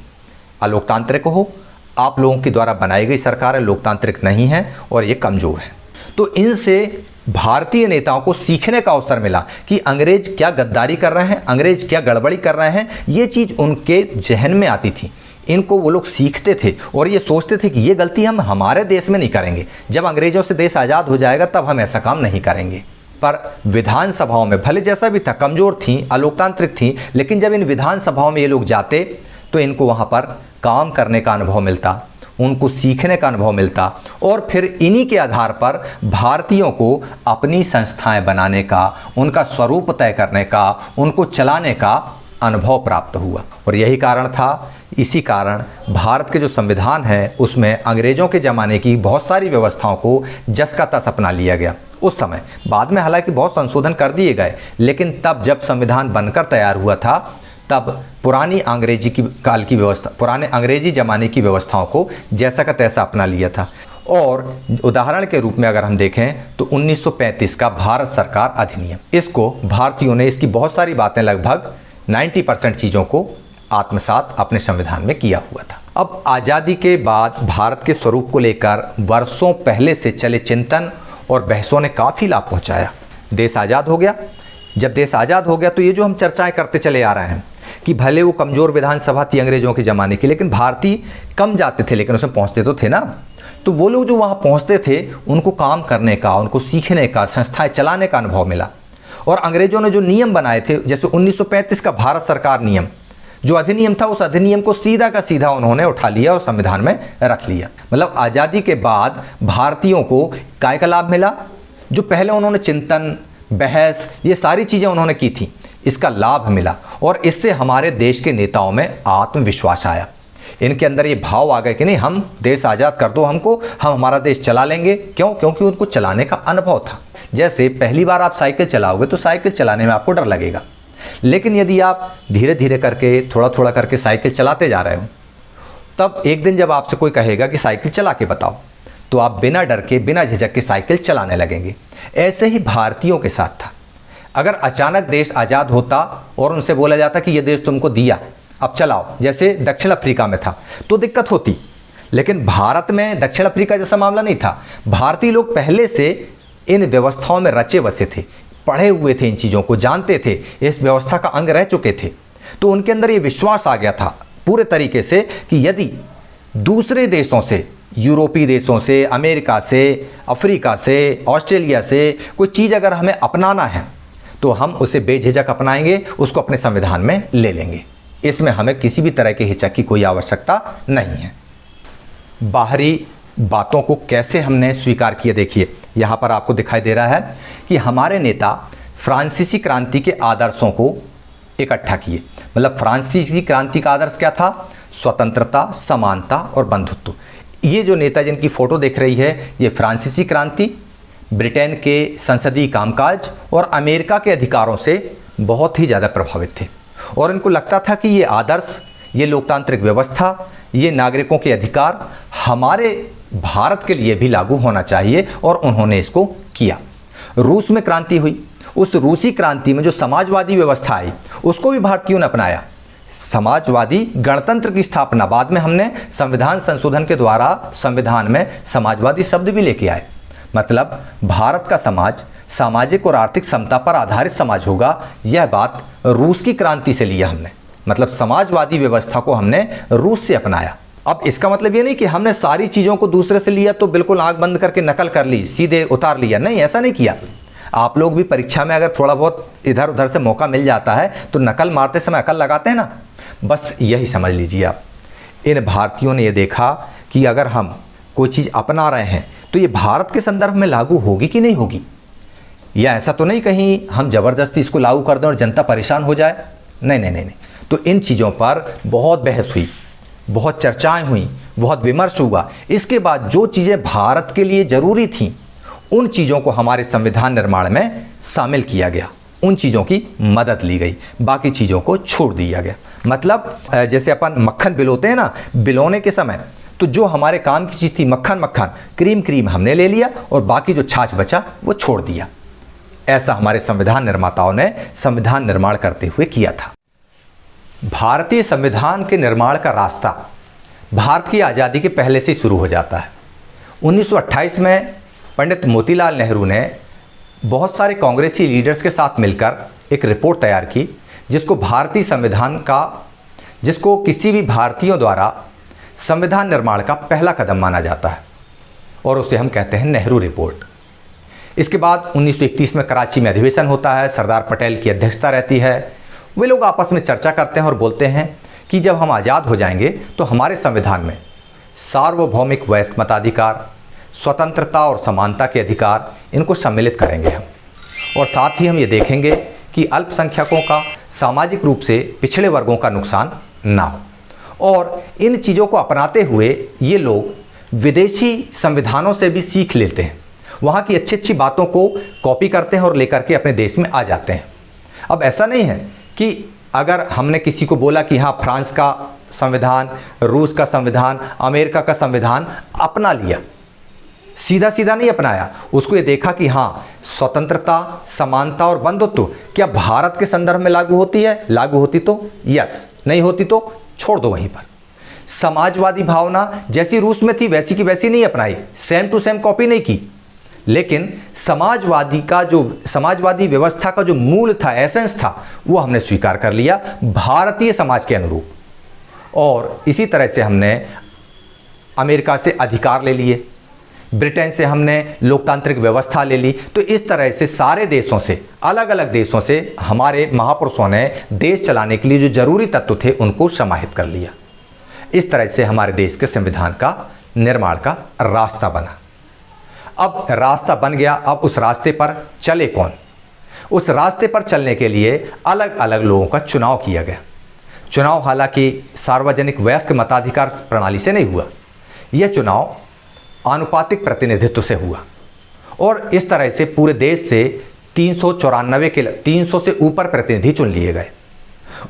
Speaker 1: अलोकतांत्रिक हो, आप लोगों के द्वारा बनाई गई सरकारें लोकतांत्रिक नहीं हैं और ये कमज़ोर हैं। तो इनसे भारतीय नेताओं को सीखने का अवसर मिला कि अंग्रेज क्या गद्दारी कर रहे हैं, अंग्रेज क्या गड़बड़ी कर रहे हैं। ये चीज़ उनके जहन में आती थी, इनको वो लोग सीखते थे और ये सोचते थे कि ये गलती हम हमारे देश में नहीं करेंगे, जब अंग्रेज़ों से देश आज़ाद हो जाएगा तब हम ऐसा काम नहीं करेंगे। पर विधानसभाओं में भले जैसा भी था, कमज़ोर थी, अलोकतांत्रिक थी, लेकिन जब इन विधानसभाओं में ये लोग जाते तो इनको वहाँ पर काम करने का अनुभव मिलता, उनको सीखने का अनुभव मिलता और फिर इन्हीं के आधार पर भारतीयों को अपनी संस्थाएं बनाने का, उनका स्वरूप तय करने का, उनको चलाने का अनुभव प्राप्त हुआ। और यही कारण था, इसी कारण भारत के जो संविधान है उसमें अंग्रेज़ों के ज़माने की बहुत सारी व्यवस्थाओं को जस का तस अपना लिया गया। उस समय। बाद में हालांकि बहुत संशोधन कर दिए गए, लेकिन तब जब संविधान बनकर तैयार हुआ था तब पुरानी अंग्रेजी की काल की व्यवस्था, पुराने अंग्रेजी ज़माने की व्यवस्थाओं को जैसा का तैसा अपना लिया था। और उदाहरण के रूप में अगर हम देखें तो 1935 का भारत सरकार अधिनियम, इसको भारतीयों ने, इसकी बहुत सारी बातें, लगभग 90% चीज़ों को आत्मसात अपने संविधान में किया हुआ था। अब आज़ादी के बाद भारत के स्वरूप को लेकर वर्षों पहले से चले चिंतन और बहसों ने काफ़ी लाभ पहुंचाया। देश आज़ाद हो गया। जब देश आज़ाद हो गया तो ये जो हम चर्चाएं करते चले आ रहे हैं कि भले वो कमज़ोर विधानसभा थी अंग्रेज़ों के ज़माने की, लेकिन भारतीय कम जाते थे लेकिन उसमें पहुँचते तो थे ना। तो वो लोग जो वहाँ पहुँचते थे उनको काम करने का, उनको सीखने का, संस्थाएँ चलाने का अनुभव मिला। और अंग्रेज़ों ने जो नियम बनाए थे, जैसे 1935 का भारत सरकार नियम जो अधिनियम था, उस अधिनियम को सीधा का सीधा उन्होंने उठा लिया और संविधान में रख लिया। मतलब आज़ादी के बाद भारतीयों को काय का लाभ मिला? जो पहले उन्होंने चिंतन, बहस, ये सारी चीज़ें उन्होंने की थी, इसका लाभ मिला। और इससे हमारे देश के नेताओं में आत्मविश्वास आया। इनके अंदर ये भाव आ गए कि नहीं, हम देश आज़ाद कर दो हमको, हम हमारा देश चला लेंगे। क्यों? क्योंकि उनको चलाने का अनुभव था। जैसे पहली बार आप साइकिल चलाओगे तो साइकिल चलाने में आपको डर लगेगा, लेकिन यदि आप धीरे धीरे करके, थोड़ा थोड़ा करके साइकिल चलाते जा रहे हो, तब एक दिन जब आपसे कोई कहेगा कि साइकिल चला के बताओ, तो आप बिना डर के, बिना झिझक के साइकिल चलाने लगेंगे। ऐसे ही भारतीयों के साथ था। अगर अचानक देश आज़ाद होता और उनसे बोला जाता कि ये देश तुमको दिया, अब चलाओ, जैसे दक्षिण अफ्रीका में था, तो दिक्कत होती। लेकिन भारत में दक्षिण अफ्रीका जैसा मामला नहीं था। भारतीय लोग पहले से इन व्यवस्थाओं में रचे बसे थे, पढ़े हुए थे, इन चीज़ों को जानते थे, इस व्यवस्था का अंग रह चुके थे। तो उनके अंदर ये विश्वास आ गया था पूरे तरीके से कि यदि दूसरे देशों से, यूरोपीय देशों से, अमेरिका से, अफ्रीका से, ऑस्ट्रेलिया से कोई चीज़ अगर हमें अपनाना है तो हम उसे बेझिझक अपनाएंगे, उसको अपने संविधान में ले लेंगे। इसमें हमें किसी भी तरह की हिचक की कोई आवश्यकता नहीं है। बाहरी बातों को कैसे हमने स्वीकार किया, देखिए यहाँ पर आपको दिखाई दे रहा है कि हमारे नेता फ्रांसीसी क्रांति के आदर्शों को इकट्ठा किए। मतलब फ्रांसीसी क्रांति का आदर्श क्या था? स्वतंत्रता, समानता और बंधुत्व। ये जो नेता जिनकी फ़ोटो दिख रही है, ये फ्रांसीसी क्रांति, ब्रिटेन के संसदीय कामकाज और अमेरिका के अधिकारों से बहुत ही ज़्यादा प्रभावित थे। और इनको लगता था कि ये आदर्श, ये लोकतांत्रिक व्यवस्था, ये नागरिकों के अधिकार हमारे भारत के लिए भी लागू होना चाहिए, और उन्होंने इसको किया। रूस में क्रांति हुई, उस रूसी क्रांति में जो समाजवादी व्यवस्था आई उसको भी भारतीयों ने अपनाया। समाजवादी गणतंत्र की स्थापना, बाद में हमने संविधान संशोधन के द्वारा संविधान में समाजवादी शब्द भी लेके आए। मतलब भारत का समाज सामाजिक और आर्थिक समता पर आधारित समाज होगा, यह बात रूस की क्रांति से लिया हमने। मतलब समाजवादी व्यवस्था को हमने रूस से अपनाया। अब इसका मतलब ये नहीं कि हमने सारी चीज़ों को दूसरे से लिया तो बिल्कुल आंख बंद करके नकल कर ली, सीधे उतार लिया। नहीं, ऐसा नहीं किया। आप लोग भी परीक्षा में अगर थोड़ा बहुत इधर उधर से मौका मिल जाता है तो नकल मारते समय अकल लगाते हैं ना, बस यही समझ लीजिए आप। इन भारतीयों ने ये देखा कि अगर हम कोई चीज़ अपना रहे हैं तो ये भारत के संदर्भ में लागू होगी कि नहीं होगी, या ऐसा तो नहीं कहीं हम ज़बरदस्ती इसको लागू कर दें और जनता परेशान हो जाए। नहीं नहीं नहीं नहीं। तो इन चीज़ों पर बहुत बहस हुई, बहुत चर्चाएं हुई, बहुत विमर्श हुआ। इसके बाद जो चीज़ें भारत के लिए ज़रूरी थीं उन चीज़ों को हमारे संविधान निर्माण में शामिल किया गया, उन चीज़ों की मदद ली गई, बाकी चीज़ों को छोड़ दिया गया। मतलब जैसे अपन मक्खन बिलोते हैं ना, बिलोने के समय तो जो हमारे काम की चीज़ थी मक्खन मक्खन, क्रीम क्रीम हमने ले लिया और बाकी जो छाछ बचा वो छोड़ दिया। ऐसा हमारे संविधान निर्माताओं ने संविधान निर्माण करते हुए किया था। भारतीय संविधान के निर्माण का रास्ता भारत की आज़ादी के पहले से शुरू हो जाता है। 1928 में पंडित मोतीलाल नेहरू ने बहुत सारे कांग्रेसी लीडर्स के साथ मिलकर एक रिपोर्ट तैयार की, जिसको भारतीय संविधान का, जिसको किसी भी भारतीयों द्वारा संविधान निर्माण का पहला कदम माना जाता है, और उसे हम कहते हैं नेहरू रिपोर्ट। इसके बाद 1931 में कराची में अधिवेशन होता है, सरदार पटेल की अध्यक्षता रहती है। वे लोग आपस में चर्चा करते हैं और बोलते हैं कि जब हम आज़ाद हो जाएंगे तो हमारे संविधान में सार्वभौमिक वयस्क मताधिकार, स्वतंत्रता और समानता के अधिकार, इनको सम्मिलित करेंगे हम, और साथ ही हम ये देखेंगे कि अल्पसंख्यकों का, सामाजिक रूप से पिछड़े वर्गों का नुकसान ना हो। और इन चीज़ों को अपनाते हुए ये लोग विदेशी संविधानों से भी सीख लेते हैं। वहाँ की अच्छी अच्छी बातों को कॉपी करते हैं और लेकर के अपने देश में आ जाते हैं। अब ऐसा नहीं है कि अगर हमने किसी को बोला कि हाँ फ्रांस का संविधान, रूस का संविधान, अमेरिका का संविधान अपना लिया, सीधा सीधा नहीं अपनाया। उसको ये देखा कि हाँ स्वतंत्रता, समानता और बंधुत्व क्या भारत के संदर्भ में लागू होती है, लागू होती तो यस, नहीं होती तो छोड़ दो वहीं पर। समाजवादी भावना जैसी रूस में थी वैसी की वैसी नहीं अपनाई, सेम टू सेम कॉपी नहीं की, लेकिन समाजवादी व्यवस्था का जो मूल था, एसेंस था, वो हमने स्वीकार कर लिया भारतीय समाज के अनुरूप। और इसी तरह से हमने अमेरिका से अधिकार ले लिए, ब्रिटेन से हमने लोकतांत्रिक व्यवस्था ले ली। तो इस तरह से सारे देशों से, अलग अलग देशों से हमारे महापुरुषों ने देश चलाने के लिए जो जरूरी तत्व थे उनको समाहित कर लिया। इस तरह से हमारे देश के संविधान का निर्माण का रास्ता बना। अब रास्ता बन गया, अब उस रास्ते पर चले कौन? उस रास्ते पर चलने के लिए अलग अलग लोगों का चुनाव किया गया। चुनाव हालांकि सार्वजनिक वयस्क मताधिकार प्रणाली से नहीं हुआ, यह चुनाव आनुपातिक प्रतिनिधित्व से हुआ और इस तरह से पूरे देश से 300 से ऊपर प्रतिनिधि चुन लिए गए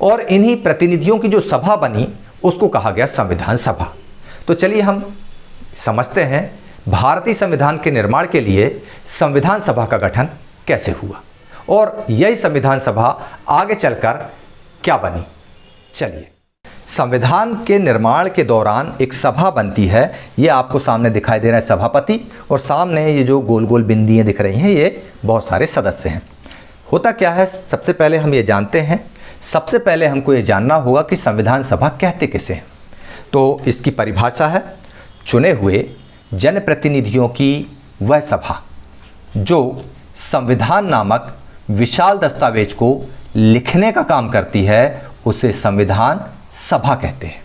Speaker 1: और इन्हीं प्रतिनिधियों की जो सभा बनी उसको कहा गया संविधान सभा। तो चलिए हम समझते हैं भारतीय संविधान के निर्माण के लिए संविधान सभा का गठन कैसे हुआ और यही संविधान सभा आगे चलकर क्या बनी। चलिए, संविधान के निर्माण के दौरान एक सभा बनती है। ये आपको सामने दिखाई दे रहा है सभापति, और सामने ये जो गोल गोल बिंदियाँ दिख रही हैं ये बहुत सारे सदस्य हैं। होता क्या है, सबसे पहले हम ये जानते हैं, सबसे पहले हमको ये जानना होगा कि संविधान सभा कहते किसे हैं। तो इसकी परिभाषा है चुने हुए जनप्रतिनिधियों की वह सभा जो संविधान नामक विशाल दस्तावेज को लिखने का काम करती है, उसे संविधान सभा कहते हैं।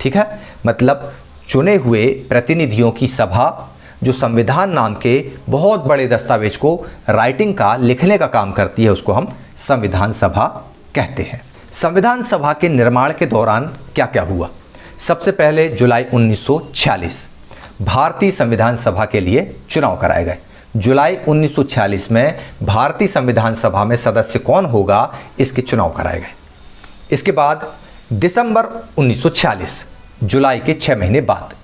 Speaker 1: ठीक है, मतलब चुने हुए प्रतिनिधियों की सभा जो संविधान नाम के बहुत बड़े दस्तावेज को राइटिंग का, लिखने का काम करती है, उसको हम संविधान सभा कहते हैं। संविधान सभा के निर्माण के दौरान क्या क्या हुआ? सबसे पहले जुलाई 1946 भारतीय संविधान सभा के लिए चुनाव कराए गए। जुलाई 1946 में भारतीय संविधान सभा में सदस्य कौन होगा, इसके चुनाव कराए गए। इसके बाद दिसंबर 1946, जुलाई के 6 महीने बाद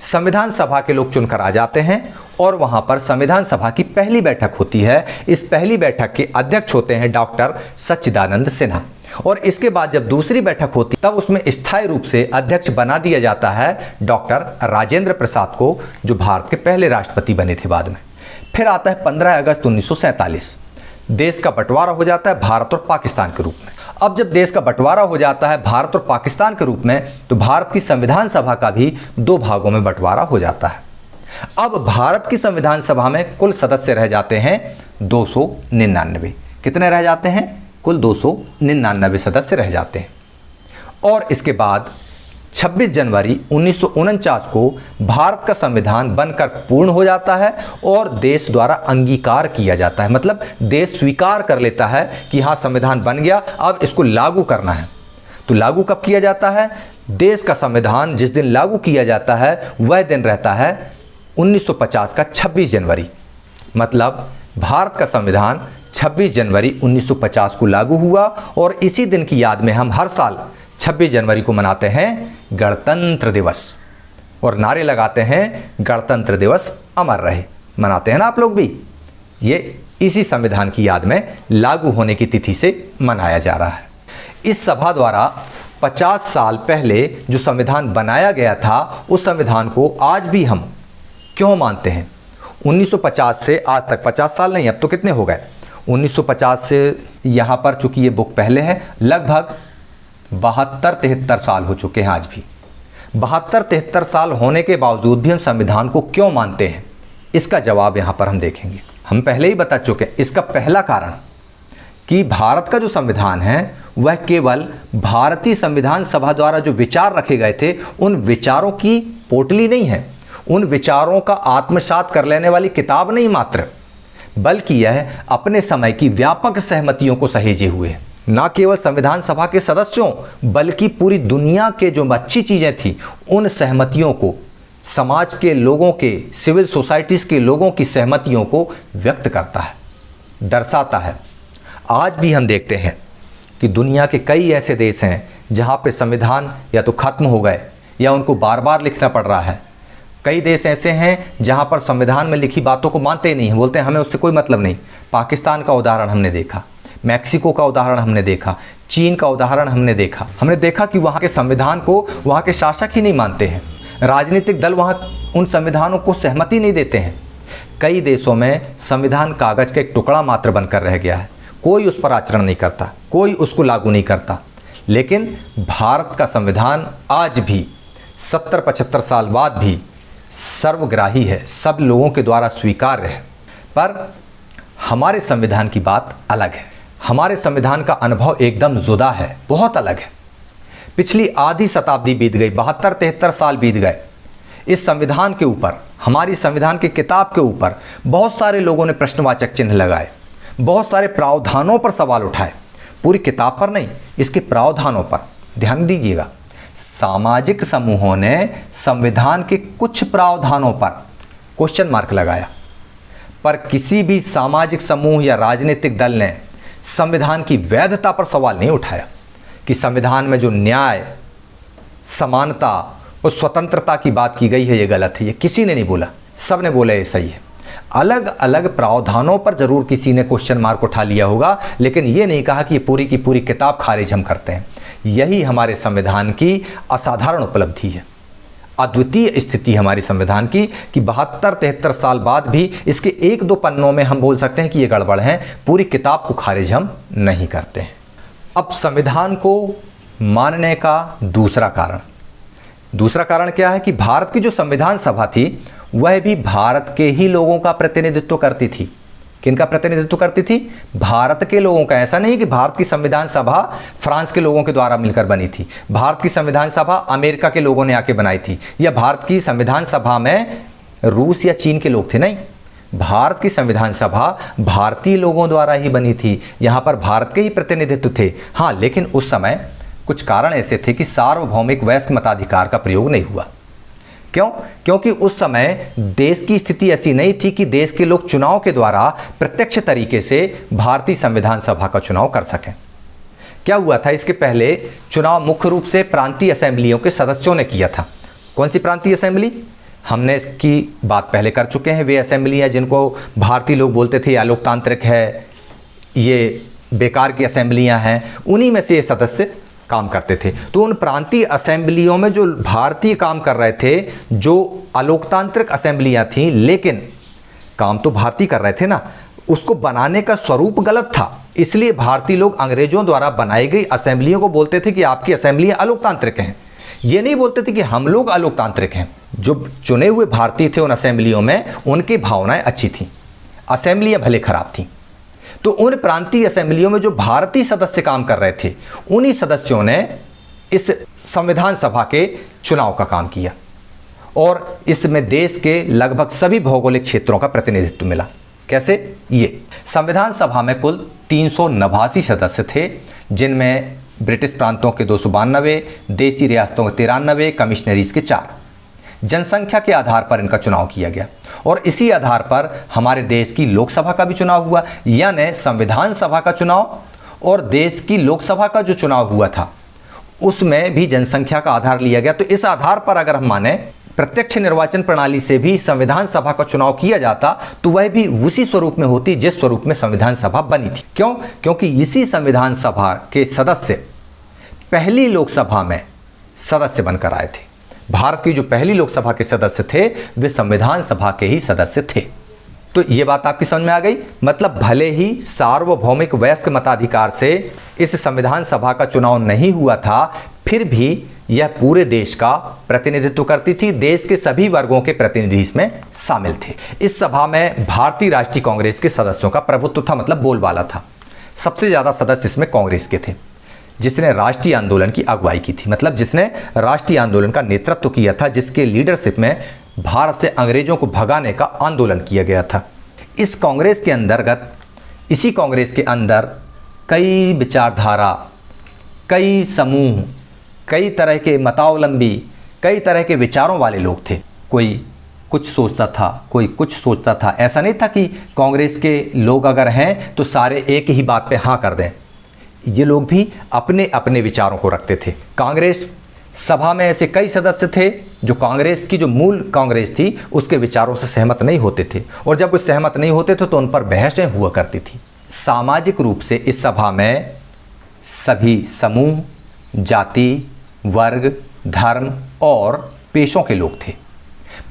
Speaker 1: संविधान सभा के लोग चुनकर आ जाते हैं और वहां पर संविधान सभा की पहली बैठक होती है। इस पहली बैठक के अध्यक्ष होते हैं डॉक्टर सच्चिदानंद सिन्हा, और इसके बाद जब दूसरी बैठक होती तब उसमें स्थायी रूप से अध्यक्ष बना दिया जाता है डॉक्टर राजेंद्र प्रसाद को, जो भारत के पहले राष्ट्रपति बने थे बाद में। फिर आता है 15 अगस्त 1947, देश का बंटवारा हो जाता है भारत और पाकिस्तान के रूप में। अब जब देश का बंटवारा हो जाता है भारत और पाकिस्तान के रूप में, तो भारत की संविधान सभा का भी 2 भागों में बंटवारा हो जाता है। अब भारत की संविधान सभा में कुल सदस्य रह जाते हैं 299। कितने रह जाते हैं? कुल 299 सदस्य रह जाते हैं। और इसके बाद 26 जनवरी 1949 को भारत का संविधान बनकर पूर्ण हो जाता है और देश द्वारा अंगीकार किया जाता है। मतलब देश स्वीकार कर लेता है कि हाँ संविधान बन गया, अब इसको लागू करना है। तो लागू कब किया जाता है? देश का संविधान जिस दिन लागू किया जाता है वह दिन रहता है 1950 का 26 जनवरी। मतलब भारत का संविधान 26 जनवरी 1950 को लागू हुआ और इसी दिन की याद में हम हर साल 26 जनवरी को मनाते हैं गणतंत्र दिवस और नारे लगाते हैं गणतंत्र दिवस अमर रहे। मनाते हैं ना आप लोग भी? ये इसी संविधान की याद में लागू होने की तिथि से मनाया जा रहा है। इस सभा द्वारा 50 साल पहले जो संविधान बनाया गया था उस संविधान को आज भी हम क्यों मानते हैं? 1950 से आज तक 50 साल नहीं, अब तो कितने हो गए, 1950 से यहाँ पर चूँकि ये बुक पहले है, लगभग 72-73 साल हो चुके हैं। आज भी 72-73 साल होने के बावजूद भी हम संविधान को क्यों मानते हैं, इसका जवाब यहाँ पर हम देखेंगे। हम पहले ही बता चुके हैं इसका पहला कारण कि भारत का जो संविधान है वह केवल भारतीय संविधान सभा द्वारा जो विचार रखे गए थे उन विचारों की पोटली नहीं है, उन विचारों का आत्मसात कर लेने वाली किताब नहीं मात्र, बल्कि यह अपने समय की व्यापक सहमतियों को सहेजे हुए है। ना केवल संविधान सभा के सदस्यों बल्कि पूरी दुनिया के जो अच्छी चीज़ें थी उन सहमतियों को समाज के लोगों के, सिविल सोसाइटीज़ के लोगों की सहमतियों को व्यक्त करता है, दर्शाता है। आज भी हम देखते हैं कि दुनिया के कई ऐसे देश हैं जहाँ पे संविधान या तो खत्म हो गए या उनको बार बार लिखना पड़ रहा है। कई देश ऐसे हैं जहाँ पर संविधान में लिखी बातों को मानते ही नहीं हैं, बोलते हैं हमें उससे कोई मतलब नहीं। पाकिस्तान का उदाहरण हमने देखा, मैक्सिको का उदाहरण हमने देखा, चीन का उदाहरण हमने देखा कि वहाँ के संविधान को वहाँ के शासक ही नहीं मानते हैं, राजनीतिक दल वहाँ उन संविधानों को सहमति नहीं देते हैं। कई देशों में संविधान कागज़ का एक टुकड़ा मात्र बनकर रह गया है, कोई उस पर आचरण नहीं करता, कोई उसको लागू नहीं करता। लेकिन भारत का संविधान आज भी 70-75 साल बाद भी सर्वग्राही है, सब लोगों के द्वारा स्वीकार्य है। पर हमारे संविधान की बात अलग है। हमारे संविधान का अनुभव एकदम जुदा है, बहुत अलग है। पिछली आधी शताब्दी बीत गई, 72-73 साल बीत गए। इस संविधान के ऊपर, हमारी संविधान की किताब के ऊपर बहुत सारे लोगों ने प्रश्नवाचक चिन्ह लगाए, बहुत सारे प्रावधानों पर सवाल उठाए। पूरी किताब पर नहीं, इसके प्रावधानों पर ध्यान दीजिएगा। सामाजिक समूहों ने संविधान के कुछ प्रावधानों पर क्वेश्चन मार्क लगाया, पर किसी भी सामाजिक समूह या राजनीतिक दल ने संविधान की वैधता पर सवाल नहीं उठाया कि संविधान में जो न्याय, समानता और स्वतंत्रता की बात की गई है ये गलत है। ये किसी ने नहीं बोला, सब ने बोला ये सही है। अलग अलग प्रावधानों पर जरूर किसी ने क्वेश्चन मार्क उठा लिया होगा, लेकिन ये नहीं कहा कि ये पूरी की पूरी किताब खारिज हम करते हैं। यही हमारे संविधान की असाधारण उपलब्धि है, अद्वितीय स्थिति हमारी संविधान की कि 72-73 साल बाद भी इसके 1-2 पन्नों में हम बोल सकते हैं कि ये गड़बड़ है, पूरी किताब को खारिज हम नहीं करते हैं। अब संविधान को मानने का दूसरा कारण क्या है कि भारत की जो संविधान सभा थी वह भी भारत के ही लोगों का प्रतिनिधित्व करती थी। किनका प्रतिनिधित्व करती थी? भारत के लोगों का। ऐसा नहीं कि भारत की संविधान सभा फ्रांस के लोगों के द्वारा मिलकर बनी थी, भारत की संविधान सभा अमेरिका के लोगों ने आके बनाई थी, या भारत की संविधान सभा में रूस या चीन के लोग थे। नहीं, भारत की संविधान सभा भारतीय लोगों द्वारा ही बनी थी, यहाँ पर भारत के ही प्रतिनिधित्व थे। हाँ, लेकिन उस समय कुछ कारण ऐसे थे कि सार्वभौमिक वयस्क मताधिकार का प्रयोग नहीं हुआ। क्यों? क्योंकि उस समय देश की स्थिति ऐसी नहीं थी कि देश के लोग चुनाव के द्वारा प्रत्यक्ष तरीके से भारतीय संविधान सभा का चुनाव कर सकें। क्या हुआ था? इसके पहले चुनाव मुख्य रूप से प्रांतीय असेंबलियों के सदस्यों ने किया था। कौन सी प्रांतीय असेंबली? हमने इसकी बात पहले कर चुके हैं। वे असेंबलियाँ जिनको भारतीय लोग बोलते थे अलोकतांत्रिक है, ये बेकार की असेंबलियाँ हैं, उन्हीं में से ये सदस्य काम करते थे। तो उन प्रांतीय असेंबलियों में जो भारतीय काम कर रहे थे, जो अलोकतांत्रिक असेंबलियां थीं, लेकिन काम तो भारतीय कर रहे थे ना, उसको बनाने का स्वरूप गलत था। इसलिए भारतीय लोग अंग्रेजों द्वारा बनाई गई असेंबलियों को बोलते थे कि आपकी असेंबलियां अलोकतांत्रिक हैं। ये नहीं बोलते थे कि हम लोग अलोकतांत्रिक हैं। जो चुने हुए भारतीय थे उन असेंबलियों में, उनकी भावनाएं अच्छी थीं, असेंबलियां भले खराब थीं। तो उन प्रांतीय असेंबलियों में जो भारतीय सदस्य काम कर रहे थे, उन्हीं सदस्यों ने इस संविधान सभा के चुनाव का काम किया और इसमें देश के लगभग सभी भौगोलिक क्षेत्रों का प्रतिनिधित्व मिला। कैसे? ये संविधान सभा में कुल 389 सदस्य थे, जिनमें ब्रिटिश प्रांतों के 292, देसी रियासतों के 93, कमिश्नरीज के 4। जनसंख्या के आधार पर इनका चुनाव किया गया और इसी आधार पर हमारे देश की लोकसभा का भी चुनाव हुआ। यानी संविधान सभा का चुनाव और देश की लोकसभा का जो चुनाव हुआ था उसमें भी जनसंख्या का आधार लिया गया। तो इस आधार पर अगर हम माने प्रत्यक्ष निर्वाचन प्रणाली से भी संविधान सभा का चुनाव किया जाता तो वह भी उसी स्वरूप में होती जिस स्वरूप में संविधान सभा बनी थी। क्यों? क्योंकि इसी संविधान सभा के सदस्य पहली लोकसभा में सदस्य बनकर आए थे। भारत की जो पहली लोकसभा के सदस्य थे वे संविधान सभा के ही सदस्य थे। तो ये बात आपकी समझ में आ गई। मतलब भले ही सार्वभौमिक वयस्क मताधिकार से इस संविधान सभा का चुनाव नहीं हुआ था, फिर भी यह पूरे देश का प्रतिनिधित्व करती थी। देश के सभी वर्गों के प्रतिनिधि इसमें शामिल थे। इस सभा में भारतीय राष्ट्रीय कांग्रेस के सदस्यों का प्रभुत्व था, मतलब बोलबाला था। सबसे ज़्यादा सदस्य इसमें कांग्रेस के थे, जिसने राष्ट्रीय आंदोलन की अगुवाई की थी, मतलब जिसने राष्ट्रीय आंदोलन का नेतृत्व किया था, जिसके लीडरशिप में भारत से अंग्रेजों को भगाने का आंदोलन किया गया था। इस कांग्रेस के अंतर्गत, इसी कांग्रेस के अंदर कई विचारधारा, कई समूह, कई तरह के मतावलंबी, कई तरह के विचारों वाले लोग थे। कोई कुछ सोचता था, कोई कुछ सोचता था। ऐसा नहीं था कि कांग्रेस के लोग अगर हैं तो सारे एक ही बात पे हाँ कर दें। ये लोग भी अपने अपने विचारों को रखते थे। कांग्रेस सभा में ऐसे कई सदस्य थे जो कांग्रेस की जो मूल कांग्रेस थी उसके विचारों से सहमत नहीं होते थे, और जब वो सहमत नहीं होते थे तो उन पर बहसें हुआ करती थी। सामाजिक रूप से इस सभा में सभी समूह, जाति, वर्ग, धर्म और पेशों के लोग थे।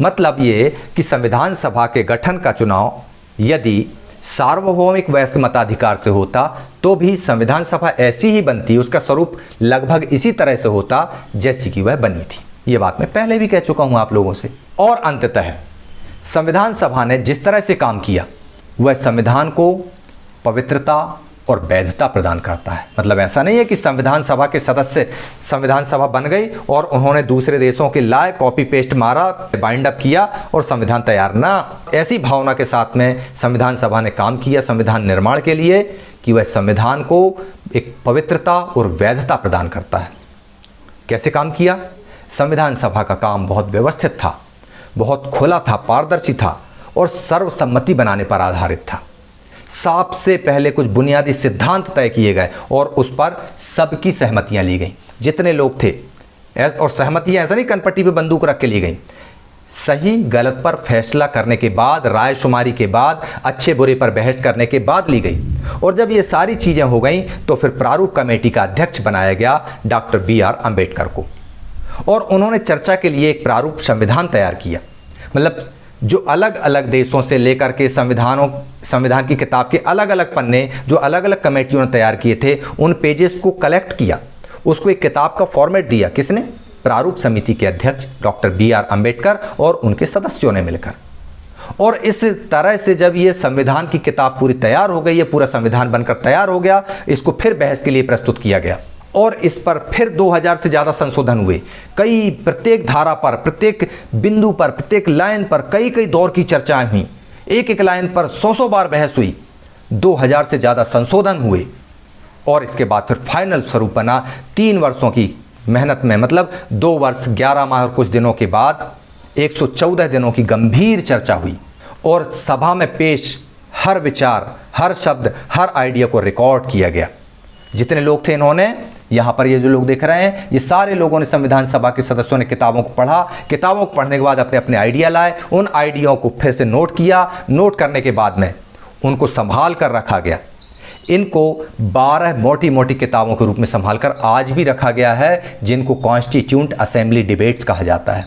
Speaker 1: मतलब ये कि संविधान सभा के गठन का चुनाव यदि सार्वभौमिक वयस्क मताधिकार से होता तो भी संविधान सभा ऐसी ही बनती, उसका स्वरूप लगभग इसी तरह से होता जैसी कि वह बनी थी। ये बात मैं पहले भी कह चुका हूँ आप लोगों से। और अंततः संविधान सभा ने जिस तरह से काम किया वह संविधान को पवित्रता और वैधता प्रदान करता है। मतलब ऐसा नहीं है कि संविधान सभा के सदस्य संविधान सभा बन गई और उन्होंने दूसरे देशों के लाए कॉपी पेस्ट मारा, बाइंड अप किया और संविधान तैयार ना। ऐसी भावना के साथ में संविधान सभा ने काम किया संविधान निर्माण के लिए कि वह संविधान को एक पवित्रता और वैधता प्रदान करता है। कैसे काम किया? संविधान सभा का काम बहुत व्यवस्थित था, बहुत खुला था, पारदर्शी था और सर्वसम्मति बनाने पर आधारित था। सबसे पहले कुछ बुनियादी सिद्धांत तय किए गए और उस पर सबकी सहमतियां ली गई, जितने लोग थे। और सहमतियां ऐसा नहीं कनपट्टी पे बंदूक रख के ली गई, सही गलत पर फैसला करने के बाद, राय शुमारी के बाद, अच्छे बुरे पर बहस करने के बाद ली गई। और जब ये सारी चीज़ें हो गई तो फिर प्रारूप कमेटी का अध्यक्ष बनाया गया डॉक्टर BR अम्बेडकर को, और उन्होंने चर्चा के लिए एक प्रारूप संविधान तैयार किया। मतलब जो अलग अलग देशों से लेकर के संविधान की किताब के अलग अलग पन्ने जो अलग अलग कमेटियों ने तैयार किए थे, उन पेजेस को कलेक्ट किया, उसको एक किताब का फॉर्मेट दिया। किसने? प्रारूप समिति के अध्यक्ष डॉक्टर BR अम्बेडकर और उनके सदस्यों ने मिलकर। और इस तरह से जब ये संविधान की किताब पूरी तैयार हो गई, ये पूरा संविधान बनकर तैयार हो गया, इसको फिर बहस के लिए प्रस्तुत किया गया और इस पर फिर 2000 से ज़्यादा संशोधन हुए। प्रत्येक धारा पर, प्रत्येक बिंदु पर, प्रत्येक लाइन पर कई कई दौर की चर्चाएं हुई। एक एक लाइन पर 100 बार बहस हुई। 2000 से ज़्यादा संशोधन हुए और इसके बाद फिर फाइनल स्वरूप बना। 3 वर्षों की मेहनत में, मतलब 2 वर्ष 11 माह और कुछ दिनों के बाद 114 दिनों की गंभीर चर्चा हुई और सभा में पेश हर विचार, हर शब्द, हर आइडिया को रिकॉर्ड किया गया। जितने लोग थे, इन्होंने यहाँ पर ये जो लोग देख रहे हैं, ये सारे लोगों ने, संविधान सभा के सदस्यों ने किताबों को पढ़ा। किताबों को पढ़ने के बाद अपने अपने आइडिया लाए, उन आइडियाओं को फिर से नोट किया। नोट करने के बाद में उनको संभाल कर रखा गया। इनको 12 मोटी मोटी किताबों के रूप में संभाल कर आज भी रखा गया है, जिनको कॉन्स्टिट्यूंट असेंबली डिबेट्स कहा जाता है।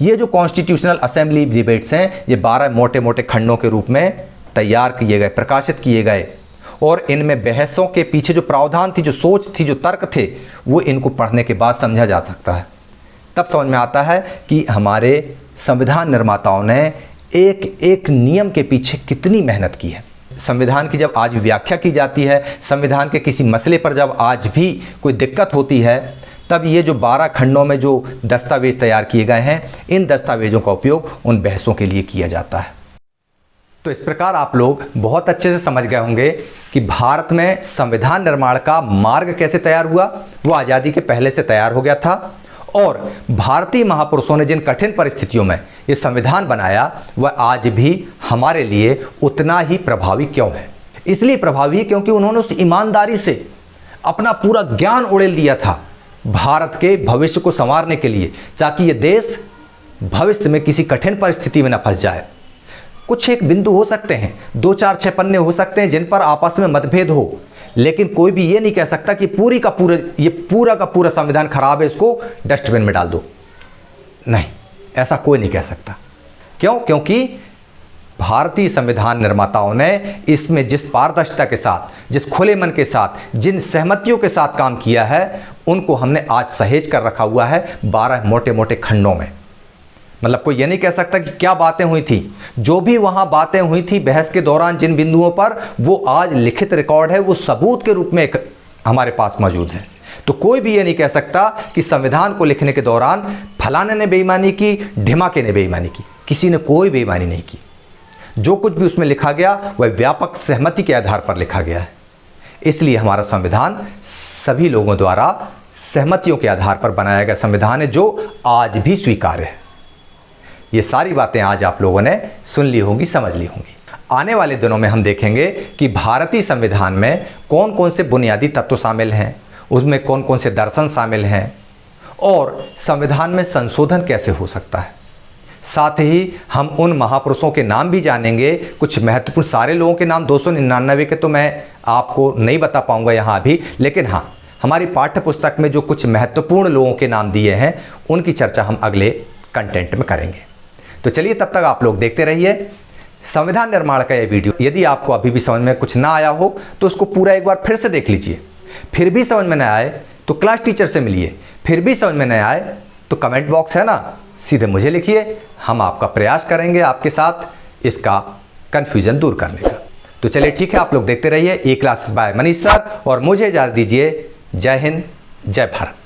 Speaker 1: ये जो कॉन्स्टिट्यूशनल असेंबली डिबेट्स हैं, ये 12 मोटे मोटे खंडों के रूप में तैयार किए गए, प्रकाशित किए गए और इनमें बहसों के पीछे जो प्रावधान थी, जो सोच थी, जो तर्क थे, वो इनको पढ़ने के बाद समझा जा सकता है। तब समझ में आता है कि हमारे संविधान निर्माताओं ने एक एक नियम के पीछे कितनी मेहनत की है। संविधान की जब आज व्याख्या की जाती है, संविधान के किसी मसले पर जब आज भी कोई दिक्कत होती है, तब ये जो 12 खंडों में जो दस्तावेज तैयार किए गए हैं, इन दस्तावेजों का उपयोग उन बहसों के लिए किया जाता है। तो इस प्रकार आप लोग बहुत अच्छे से समझ गए होंगे कि भारत में संविधान निर्माण का मार्ग कैसे तैयार हुआ। वो आज़ादी के पहले से तैयार हो गया था और भारतीय महापुरुषों ने जिन कठिन परिस्थितियों में ये संविधान बनाया, वह आज भी हमारे लिए उतना ही प्रभावी क्यों है? इसलिए प्रभावी है क्योंकि उन्होंने उस ईमानदारी से अपना पूरा ज्ञान उड़ेल दिया था भारत के भविष्य को संवारने के लिए, ताकि ये देश भविष्य में किसी कठिन परिस्थिति में न फंस जाए। कुछ एक बिंदु हो सकते हैं, 2, 4, 6 पन्ने हो सकते हैं जिन पर आपस में मतभेद हो, लेकिन कोई भी ये नहीं कह सकता कि पूरा का पूरा संविधान खराब है, इसको डस्टबिन में डाल दो। नहीं, ऐसा कोई नहीं कह सकता। क्यों? क्योंकि भारतीय संविधान निर्माताओं ने इसमें जिस पारदर्शिता के साथ, जिस खुले मन के साथ, जिन सहमतियों के साथ काम किया है, उनको हमने आज सहेज कर रखा हुआ है 12 मोटे मोटे खंडों में। मतलब कोई ये नहीं कह सकता कि क्या बातें हुई थी। जो भी वहाँ बातें हुई थी बहस के दौरान जिन बिंदुओं पर, वो आज लिखित रिकॉर्ड है, वो सबूत के रूप में हमारे पास मौजूद है। तो कोई भी ये नहीं कह सकता कि संविधान को लिखने के दौरान फलाने ने बेईमानी की, ढिमाके ने बेईमानी की। किसी ने कोई बेईमानी नहीं की। जो कुछ भी उसमें लिखा गया वह व्यापक सहमति के आधार पर लिखा गया है। इसलिए हमारा संविधान सभी लोगों द्वारा सहमतियों के आधार पर बनाया गया संविधान है, जो आज भी स्वीकार्य है। ये सारी बातें आज आप लोगों ने सुन ली होंगी, समझ ली होंगी। आने वाले दिनों में हम देखेंगे कि भारतीय संविधान में कौन कौन से बुनियादी तत्व शामिल हैं, उसमें कौन कौन से दर्शन शामिल हैं और संविधान में संशोधन कैसे हो सकता है। साथ ही हम उन महापुरुषों के नाम भी जानेंगे, कुछ महत्वपूर्ण, सारे लोगों के नाम 299 के तो मैं आपको नहीं बता पाऊंगा यहाँ अभी, लेकिन हाँ, हमारी पाठ्य पुस्तक में जो कुछ महत्वपूर्ण लोगों के नाम दिए हैं उनकी चर्चा हम अगले कंटेंट में करेंगे। तो चलिए, तब तक आप लोग देखते रहिए संविधान निर्माण का ये वीडियो। यदि आपको अभी भी समझ में कुछ ना आया हो तो उसको पूरा एक बार फिर से देख लीजिए। फिर भी समझ में न आए तो क्लास टीचर से मिलिए। फिर भी समझ में न आए तो कमेंट बॉक्स है ना, सीधे मुझे लिखिए। हम आपका प्रयास करेंगे आपके साथ इसका कन्फ्यूजन दूर करने का। तो चलिए ठीक है, आप लोग देखते रहिए A classes bye Manish sir और मुझे इजाज़त दीजिए। जय हिंद, जय भारत।